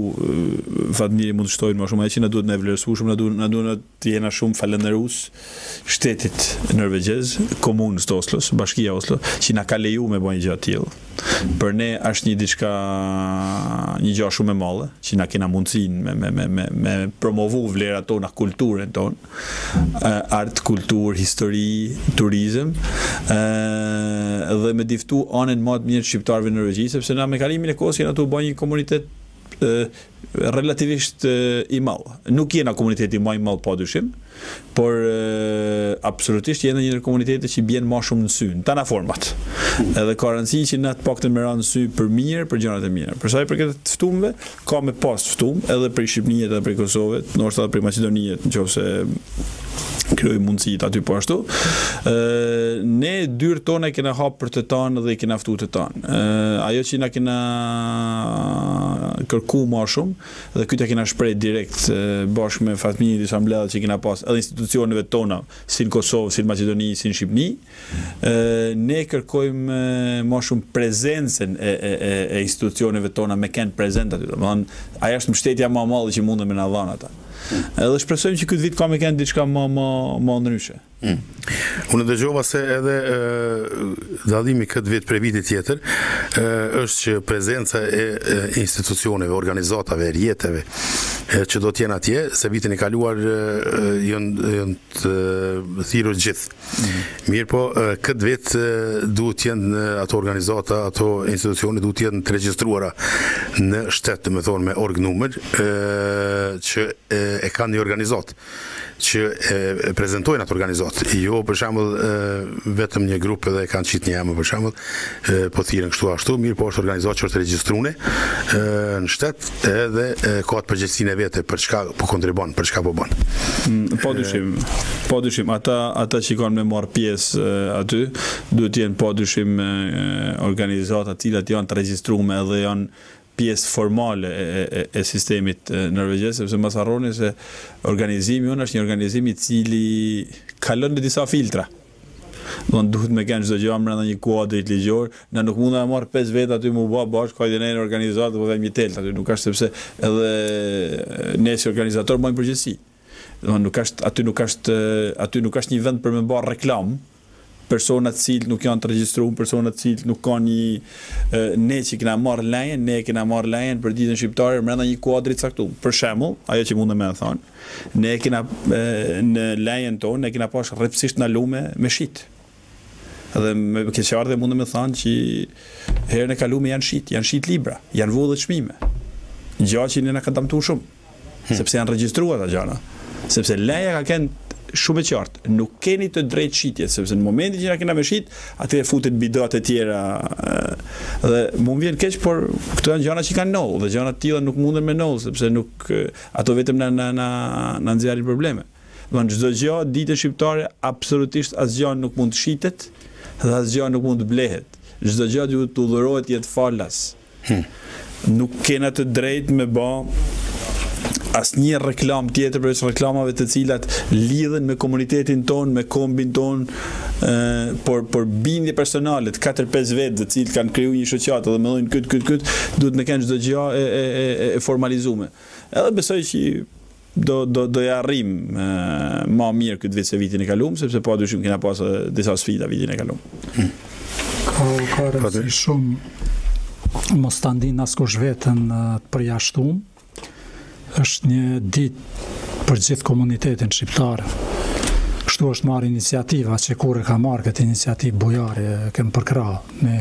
Fatmiri mund të shtojnë më shumë, ajo që na duhet me vlerësu shumë, na duhet të jena shumë falenderus shtetit norvegjez, komunës të Oslos, bashkia Oslo, që na ka leju me bëjnë gjë të tillë. Për ne është një gjë shumë e madhe, që na kena mundësinë me promovu vlerat tona, kulturën tonë, art, kulturë, histori, turizëm, dhe me diftu anën më të mirë shqiptarëve në Norvegji, sepse na me kalimin e kohës kena tu bë një komunitet relativisht i madh. Nuk jena komuniteti më i madh padyshim, por absolutisht jena një komunitete që bjen më shumë në sy, në tana format. Edhe ka rëndësi që na të paktën me ranë në sy për mirë, për gjërat e mira. Për sa i përket të ftumëve, ka me pas ftumë edhe për Shqipërinë edhe për Kosovë, ndoshta edhe për Maqedoninë, nëse krijoj mundësit aty po ashtu. Ne dyrë tona kena hap për të tanë dhe i kena ftu të tanë. Ajo që na kena kërku më shumë, dhe këtë kena shpreh direkt bashkë me Fatmirin disa mbledhje që kena pas edhe institucioneve tona, si në Kosovë, si në Maqedoni, si në Shqipëni, ne kërkojmë më shumë prezencën e institucioneve tona me kënd prezent aty. Domethënë, ajo është mbështetja më e madhe që mundem me na dhënë ata. Edhe shpresojmë që këtë vit ka me kënd diçka më ndryshe. Unë dëgjova se edhe dallimi këtë vit për vitin tjetër është që prezenca e institucioneve, organizatave, rjeteve që do të jenë atje, se vitin e kaluar janë të thirrur gjithë. Mirë po, këtë vit duhet të jenë ato organizata, ato institucione duhet të jenë të regjistruara në shtet, do të thonë me org numër që e kanë një organizat që e prezentojnë atë organizat. Jo, për shembull, vetëm një grup edhe kanë qitë një emër, për shembull, po thirrën kështu ashtu, mirë po është organizat që është regjistruar në shtet edhe ka të përgjegjësinë e vete për çka po kontribon, për çka po bën. Padyshim, ata që kanë me marr pjesë aty, duhet të jenë padyshim organizata të cilat janë të regjistruar edhe janë pjesë formale e sistemit norvegjez, sepse mos harroni se organizimi jonë është një organizim i cili kalon në disa filtra. Duhet me kënë çdo gjë brenda një kuadri ligjor, na nuk mund ta marr 5 veta aty më bashkë ka një organizatë po vëmë një tel aty, nuk është sepse edhe ne si organizator bëjmë përgjegjësi. Aty nuk është një vend për me bërë reklam. Personat cilë nuk janë të regjistruar, personat cilë nuk ka një ne që kena marrë lejen për ditën shqiptare brenda një kuadri të caktuar. Për shembull, ajo që mundem me thonë, ne kena në lejen tonë, ne kena pas rrepsisht na lume me shit. Edhe me keqardhje mundem me thonë që herën e kaluar janë shit libra, janë vullë çmime. Gjë që ne na ka dëmtuar shumë, sepse janë regjistruar ata gjëra. Sepse leja ka kënë shumë e qartë, nuk keni të drejtë shitjes, sepse në momentin që na kena me shit, atë futet bidat e tjera dhe mund vjen keq, por këto janë gjëra që kanë noll, dhe gjëra të tilla nuk munden me noll, sepse nuk ato vetëm na nxjerrin probleme. Domethënë çdo gjë ditën shqiptare absolutisht asgjë nuk mund të shitet dhe asgjë nuk mund të blehet. Çdo gjë duhet të udhërohet jetë falas. Nuk kena të drejtë me bë asnjë reklam tjetër përveç reklamave të cilat lidhen me komunitetin ton, me kombin ton, por bindje personale të 4-5 vetë të cilët kanë kriju një shoqatë dhe mendojnë këtë, duhet me kenë çdo gjë e formalizuar. Edhe besoj që do ja arrim më mirë këtë vit se vitin e kaluar, sepse padyshim kena pas disa sfida vitin e kaluar. Ka rëndësi shumë mos ta ndin askush veten të përjashtuar. Është një ditë për gjithë komunitetin shqiptar. Kështu është marrë iniciativa, që kur e ka marrë këtë iniciativë Bujari, kem përkrah në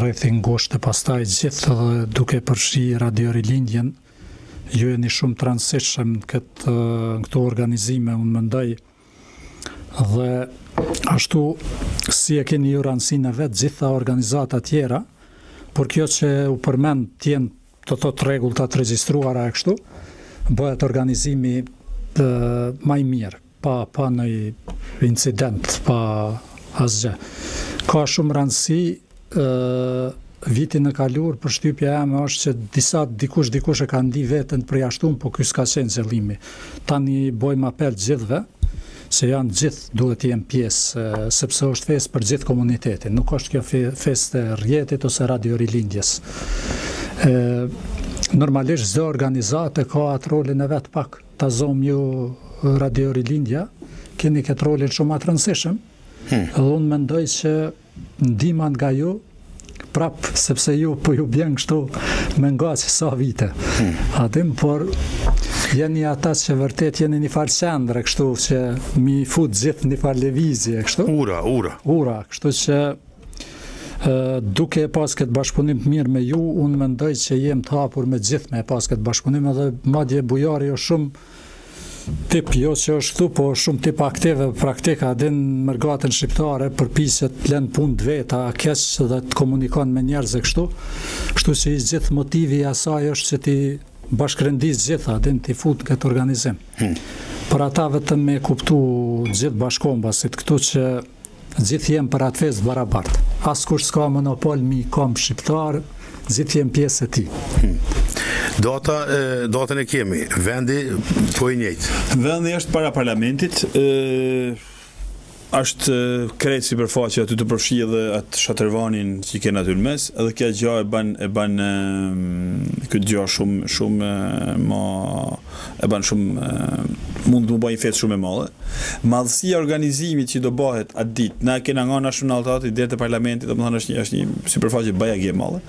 rrethin ngushtë, pastaj gjithë dhe duke përfshi Radio Rilindjen, ju jeni shumë të rëndësishëm këto organizime, unë mendoj, dhe ashtu si e keni ju rëndësinë e vetë gjitha organizata tjera, por kjo që u përmend tjenë të thotë rregullta të regjistruara e kështu, bëhet organizimi më i mirë, pa në incident, pa asgjë. Ka shumë rëndësi, vitin e kaluar përshtypja eme është që dikush e ka ndi veten të përjashtuar, po ky s'ka qenë qëllimi. Tani bojmë apel gjithëve, se janë gjithë duhet të jenë pjesë, sepse është festë për gjithë komunitetin, nuk është kjo festë e Rjetit ose Radio Rilindjes. Normalisht çdo organizatë ka atë rolin e vet pak. Ta zom ju Radio Rilindja, keni këtë rolin shumë të rëndësishëm. Dhe unë mendoj që ndihma nga ju prap, sepse ju po ju bjen kështu me ngaç sa vite. Atim, por jeni ata që vërtet jeni një farë qendre, kështu që mi fut gjithë një farë lëvizje, kështu. Ura, kështu që duke e pas këtë bashkëpunim të mirë me ju, unë mendoj që jem të hapur me gjithë me pas këtë bashkëpunim, edhe madje Bujari është shumë tip, jo që është këtu, po shumë tip aktive praktika, din mërgatën shqiptare, përpiset të lënë punë të veta, keq dhe të komunikon me njerëz e kështu që i gjithë motivi i asaj është që ti bashkërëndis gjitha, din t'i fut në këtë organizim. Për ata vetëm me kuptu gjithë bashkombasit, këtu që gjithë jem për atë festë barabartë. Askush s'ka monopol mi kom shqiptar, gjithë jem pjesë e ti. Datën e kemi, vendi po i njëjtë. Vendi është para parlamentit, është krejt sipërfaqe aty të përfshi edhe atë shatërvanin që kena aty në mes, edhe kjo gjë e ban këtë gjë shumë mund të më bëjë fetë shumë e madhe. Madhësia organizimit që do bëhet atë ditë, na kena nga nacionalitatit deri te parlamenti, domethënë është një sipërfaqe bajagi e madhe.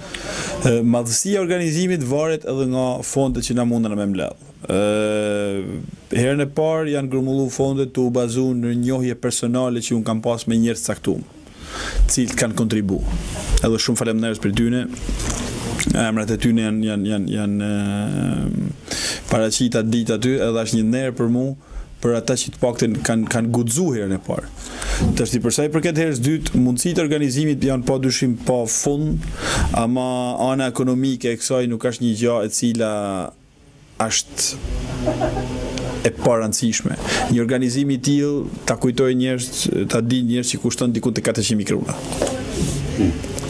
Madhësia organizimit varet edhe nga fondet që na mundën me mbledh. Herën e parë janë grumullu fondet të u bazu në njohje personale që unë kam pas me njerëz të caktuar, cilët kanë kontribu. Edhe shumë faleminderit për tyne. Emrat e tyne janë paraqita ditë aty, edhe është një nder për mua, për ata që të paktën kanë guxu herën e parë. Tashti për sa i përket herës dytë, mundësitë e organizimit janë padyshim pa fund, ama ana ekonomike e kësaj nuk është një gjë e cila është e parancishme. Një organizim i tillë ta kujtoj njerëz, ta di njerëz që kushton diku te 400.000 kruna.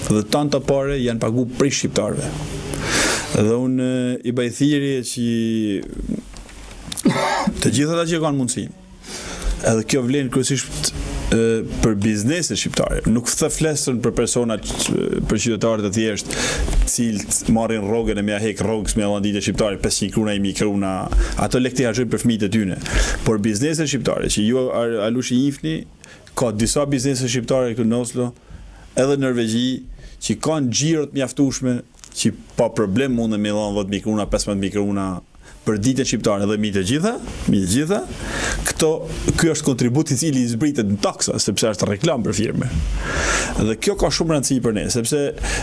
Dhe tanta pare janë pagu prej shqiptarëve. Dhe unë i bëj thirrje që të gjithë ata që kanë mundësinë. Edhe kjo vlen kryesisht për bizneset shqiptare. Nuk flesën për personat, për qytetarët e thjeshtë, cilët marrin rrogën e mja hek rrogës me landite shqiptare, 500 kruna, 1000 kruna, ato lekti harxojnë për fëmijët e tyre. Por bizneset shqiptare, që ju alush i njihni, ka disa biznese shqiptare këtu në Oslo, edhe në Norvegji, që kanë xhirot mjaftueshme, që pa problem mundën me dhënë 10.000 kruna, 15.000 kruna për ditën shqiptare dhe mi të gjitha, ky është kontributi i cili i zbritet në taksa, sepse është reklam për firme. Dhe kjo ka shumë rëndësi për ne, sepse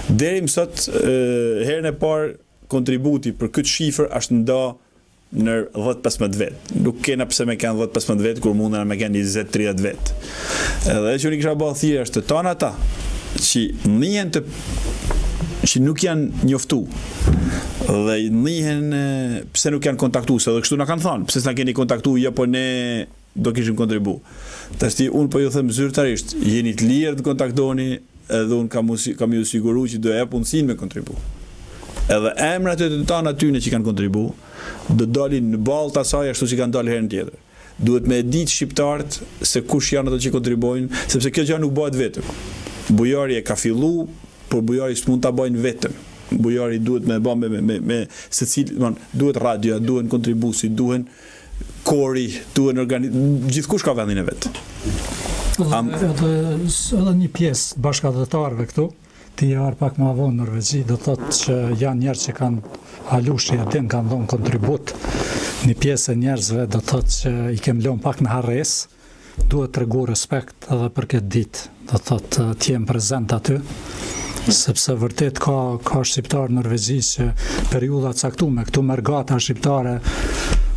deri më sot herën e parë kontributi për këtë shifër është nda në 10-15 vet. Nuk kena pse me kanë 10-15 vet kur mundena me kanë 20-30 vet. Edhe që unë kisha bërë thjesht të tonë ata që njihen që nuk janë njoftu dhe njihen pse nuk janë kontaktu, se edhe kështu na kanë thënë, pse s'na keni kontaktu, jo po ne do kishim kontribu. Tashti unë po ju them zyrtarisht, jeni të lirë të kontaktoni, edhe unë kam ju siguru që do e punësin me kontribu. Edhe emrat e të tanë atyne që kanë kontribu, do dalin në ballë të asaj ashtu si kanë dalë herën tjetër. Duhet me ditë shqiptarët se kush janë ato që kontribuojnë, sepse kjo gjë nuk bëhet vetëm. Bujari e ka fillu, por bujari s'mund ta bëjnë vetëm. Bujari duhet me bë me secili, duhet radio, duhen kontribusi, duhen kori, duhen gjithkush ka vendin e vet. Edhe një pjesë bashkëdhëtarëve këtu, ti arë pak më avonë në Norvegji, do thotë që janë njerëz që kanë halushi e din kanë dhënë kontribut. Një pjesë e njerëzve do thotë që i kem lënë pak në harres, duhet tregu respekt edhe për këtë ditë. Do thotë të jem prezant aty, sepse vërtet ka shqiptar në Norvegji që periudha caktuar, këtu mergata shqiptare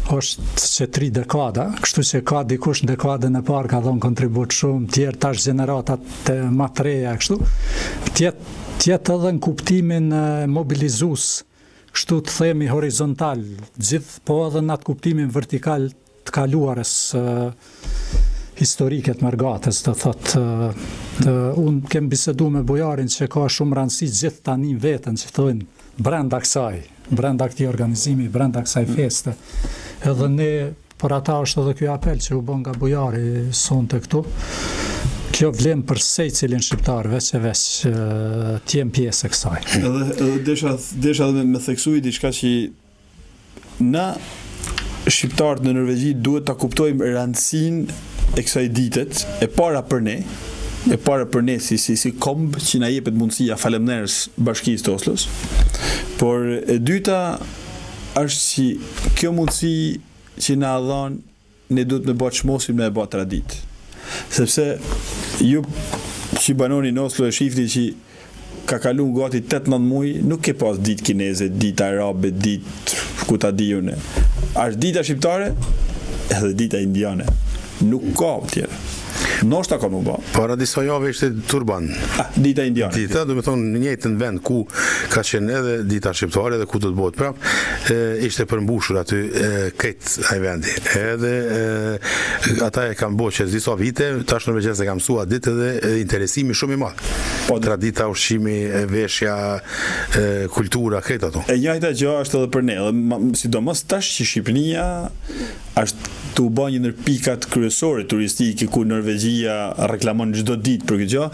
është që 3 dekada, kështu që ka dikush në dekadën e parë ka dhënë kontribut shumë, tjerë tash gjeneratat e më të reja kështu. Tjetë edhe në kuptimin mobilizues, kështu të themi horizontal, gjithë, po edhe në atë kuptimin vertikal të kaluarës historike të mergatës, do thotë, unë kem bisedu me bujarin që ka shumë rëndësi gjithë tani vetën që thojnë brenda kësaj, brenda këtij organizimi, brenda kësaj feste. Edhe ne, për ata është edhe ky apel që u bën nga bujari sonte këtu. Kjo vlen për secilin shqiptar, veç të jem pjesë e kësaj. Edhe desha edhe me theksui diçka që na shqiptarët në Norvegji duhet ta kuptojmë rëndësinë e kësaj ditet, e para për ne si komb që na jepet mundësia faleminderes Bashkisë të Oslos, por e dyta është që kjo mundësi që na dhon ne duhet me bë çmosim me bë tradit. Sepse ju që banoni në Oslo e shifni që ka kalu gati 8-9 muaj, nuk ke pas ditë kineze, ditë arabe, ditë ku ta dijune. Është dita shqiptare edhe dita indiane. Nuk ka tjera. Noshta ka më ba. Para disa jave ishte turban. Dita indiane. Dita, do me thonë në njëjtën vend ku ka qenë edhe dita shqiptare dhe ku do të bëhet prap, ishte përmbushur aty këtë ai vendi. Edhe ata e kanë bërë që disa vite, tash në Norvegji e kam mësuar ditë dhe interesimi shumë i madh. Po tradita, ushqimi, veshja, kultura, këtë ato. E njëjta gjë është edhe për ne, sidomos tash që Shqipëria është të u bë një ndër pikat kryesore turistike ku Norvegjia reklamon çdo ditë për këtë gjë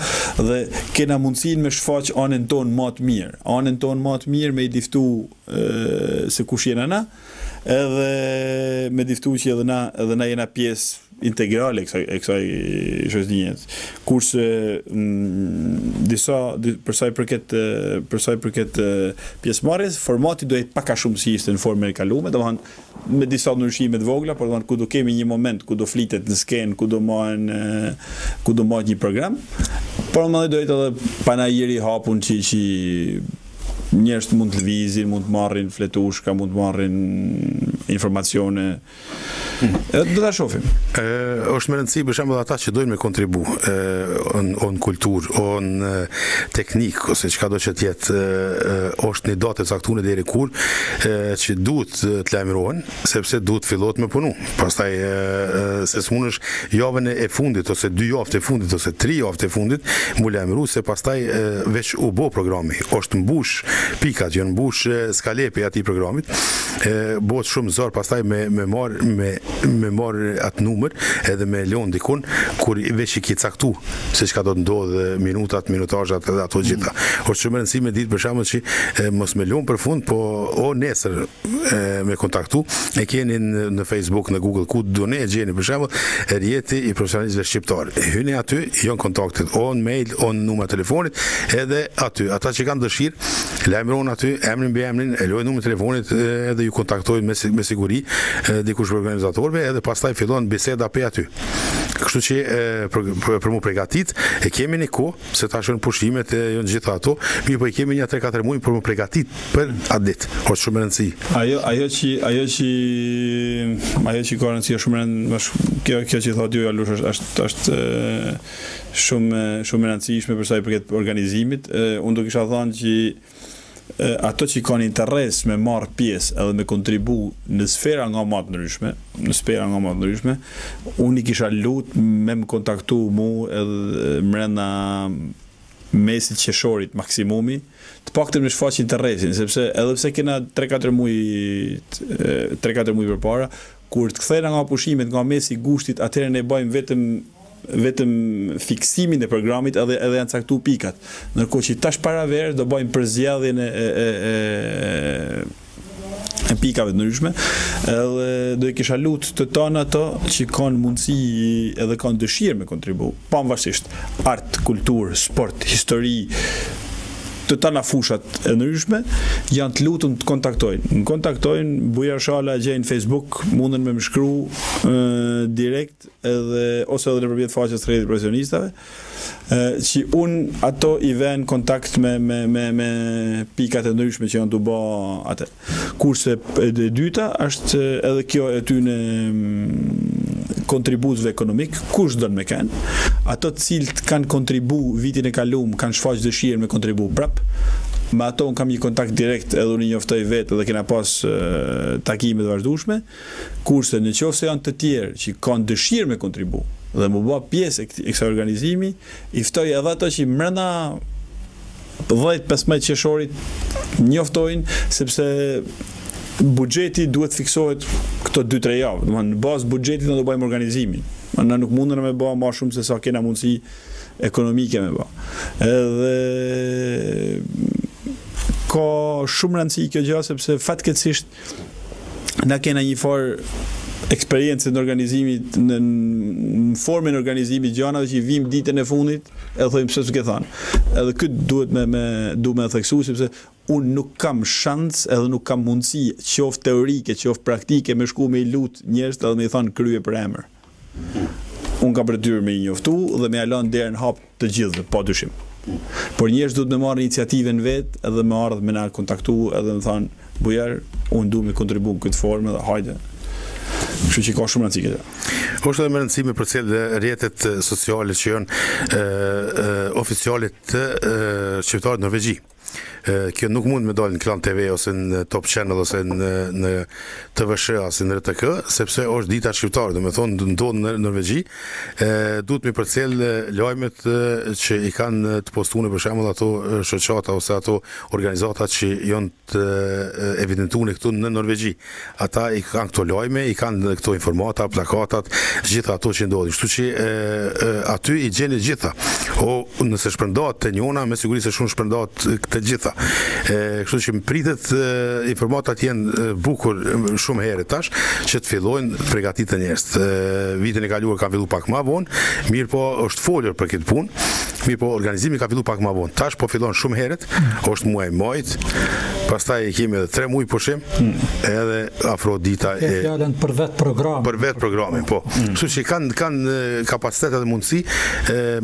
dhe kena mundësinë me shfaq anën tonë më të mirë. Anën tonë më të mirë me i diftu se kush jena na, edhe me diftu që edhe na jena pjesë integrale e kësaj shoqërie. Kurse për sa i përket pjesëmarrjes, formati do jetë pak a shumë si ishte në formën e kaluar, domethënë me disa ndryshime të vogla, por domethënë ku do kemi një moment ku do flitet në skenë, ku do marrë një program, por më do jetë edhe panajiri hapun që njerëz mund të lëvizin, mund të marrin fletushka, mund të marrin informacione. Do ta shohim. Është më rëndësi për shembull ata që dojnë me kontribu on kulturë, on teknik ose çka do që të jetë, është një datë e caktuar deri kur që duhet të lajmërohen, sepse duhet fillohet me punu. Pastaj se s'mundesh javën e fundit ose 2 javë të fundit ose 3 javë të fundit mu lajmëru se pastaj veç u bë programi. Është mbush pikat, janë mbush skalepi atij programit. Bëhet shumë zor pastaj me marr atë numër edhe me lënë dikun kur veç i ke caktu se çka do të ndodhë, minutazhat edhe ato gjitha. Është shumë e rëndësishme ditë për shembull që mos me lënë për fund, po o nesër me kontaktu, e keni në Facebook, në Google, ku do ne e gjeni për shembull rjeti i profesionistëve shqiptar. Hyni aty, janë kontaktet, o në mail, o në numër telefonit, edhe aty. Ata që kanë dëshirë, lajmëron aty, emrin mbi emrin, e lojnë numrin e telefonit edhe ju kontaktojnë me siguri dikush për organizatorëve, edhe pastaj fillon biseda pe aty. Kështu që për mu pregatit, e kemi një kohë, se tash janë pushimet e janë gjitha ato, mirë po i kemi një 3-4 muaj për mu pregatit për atë ditë. Është shumë rëndësi. Ajo që ka rëndësi është shumë rëndësi, kjo që thotë ju Alush është shumë e rëndësishme për sa i përket organizimit. Unë do kisha thënë që ato që kanë interes me marrë pjesë edhe me kontribu në sfera nga më të ndryshme, unë i kisha lutë me më kontaktu mu edhe mrena mesit qershorit maksimumi, të paktën me shfaqin të rresin, sepse edhe pse kena 3-4 muaj përpara, kur të kthehena nga pushimet nga mesi i gushtit, atëherë ne bëjmë vetëm fiksimin e programit edhe janë caktuar pikat. Ndërkohë që tash para verës do bëjmë përzgjedhjen e pikave të ndryshme, edhe do i kisha lutë të tonë ato që kanë mundësi edhe kanë dëshirë me kontribu, pavarësisht art, kulturë, sport, histori, të tana fushat e ndryshme, janë të lutur të kontaktojnë. Më kontaktojnë, Bujar Shala gjejnë Facebook, mundën me më shkru direkt ose edhe nëpërmjet faqes të rrjetit profesionistave, që unë ato i vën kontakt me pikat e ndryshme që janë të bë atë. Kurse e dyta është edhe kjo e tyne kontributëve ekonomik, kush do me kanë, ato të cilët kanë kontribu vitin e kalum, kanë shfaq dëshirën me kontribu prap, me ato unë kam një kontakt direkt edhe unë njoftoj vetë edhe kena pas takime të vazhdueshme, kurse në qoftë se janë të tjerë që kanë dëshirë me kontribu dhe më bë pjesë e kësaj organizimi, i ftoj edhe ato që brenda 10-15 qershorit njoftojnë, sepse buxheti duhet fiksohet këto 2-3 javë. Në bazë buxhetit ne do bëjmë organizimin. Ne nuk mundem me bë më shumë se sa kena mundësi ekonomike me bë. Edhe ka shumë rëndësi kjo gjë sepse fatkeqësisht na kena një farë eksperiencë në organizimit, në formën e organizimit gjanave që i vim ditën e fundit, edhe thojmë pse s'ke thënë. Edhe këtë duhet me theksu sepse unë nuk kam shans edhe nuk kam mundësi qoftë teorike, qoftë praktike me shku me i lut njerëz edhe me i thënë krye për emër. Unë kam përtyrë me i njoftu dhe me alon derën hap të gjithëve, pa dyshim. Por njerëz duhet me marrë iniciativën vetë edhe me ardhë me na kontaktu edhe me thënë Bujar, unë du me kontribu në këtë formë dhe hajde. Kështu që ka shumë rëndësi këtë. Është edhe më rëndësi me përcjell rrjetet sociale që janë oficialet të shqiptarët norvegji. Kjo nuk mund me dalë në Klan TV ose në Top Channel ose në TVSH ose në RTK, sepse është dita shqiptare, do me thonë ndodh në Norvegji, duhet me përcjell lajmet që i kanë të postuar për shembull ato shoqata ose ato organizata që janë të evidentuar këtu në Norvegji. Ata i kanë këto lajme, i kanë këto informata, plakatat, gjitha ato që ndodhin. Kështu që aty i gjeni gjitha. O nëse shpërndahet te njëna, me siguri se shumë shpërndahet të gjitha. Kështu që më pritet informatat jenë bukur shumë herë tash që të fillojnë përgatitje njerëz. Vitin e kaluar ka filluar pak më vonë, mirë po është folur për këtë punë, mirë po organizimi ka filluar pak më vonë. Tash po fillon shumë herët, është muaj majit, pastaj kemi edhe 3 muaj pushim, edhe afro dita e fjalën për vetë programin. Për vetë programin, po. Kështu që kanë kapacitet dhe mundësi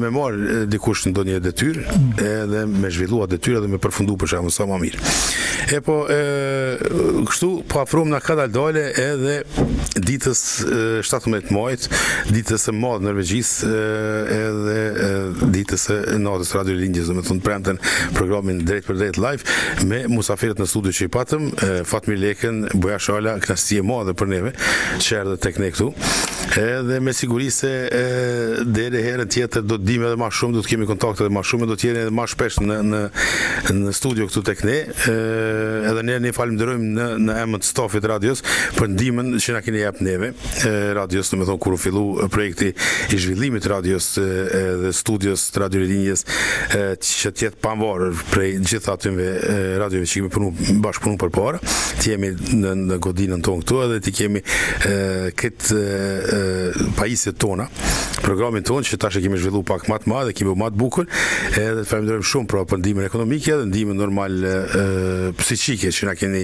me marrë dikush ndonjë detyrë, edhe me zhvilluar detyrë dhe me përfundu për shembull sa më mirë. Kështu po afrohem na ka dalë edhe ditës 17 majit, ditës së madhe norvegjisë, edhe ditës së natës Radio Lindjes, domethënë premten programin drejt për drejt live me musafirët në studio që i patëm, Fatmir Lekën, Bujar Shala, kënaqësi e madhe për neve që erdhe tek ne këtu. Edhe me siguri se deri herën tjetër do të dimë edhe më shumë, do të kemi kontakte edhe më shumë, do të jeni edhe më shpesh në studio këtu tek ne. Edhe ne falenderojmë në emër të stafit radios për ndihmën që na keni jap neve radios, domethënë kur u fillu projekti i zhvillimit të radios dhe studios të Radio Lindjes, që të jetë pavarur prej gjithë atyve radiove që kemi bashkëpunu përpara, të jemi në godinën tonë këtu edhe të kemi këtë pajisjet tona, programin tonë që tash e kemi zhvilluar pak më të madh dhe kemi më të bukur, edhe të falenderojmë shumë për ndihmën ekonomike dhe ndihmën normal psiqike që na keni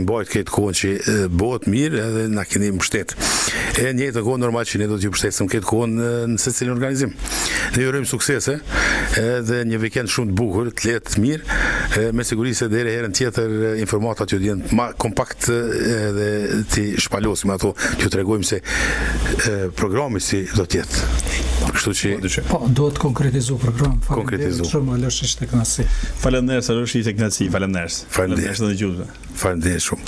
mbajtur këtë kohën që bëhet mirë edhe na keni mbështet. E në njëjtën kohë normal që ne do t'ju mbështesim këtë kohën në secilin organizim. Ne ju urojmë suksese edhe një vikend shumë të bukur, të lehtë, të mirë. Me siguri se deri herën tjetër informatat ju jenë më kompakt dhe ti shpalosim ato, ju tregojmë se programi si do të jetë. Kështu që po duhet konkretizu program. Konkretizu. Shumë Alosh ishte kënaqësi. Faleminderit Alosh, ishte kënaqësi. Faleminderit. Faleminderit shumë.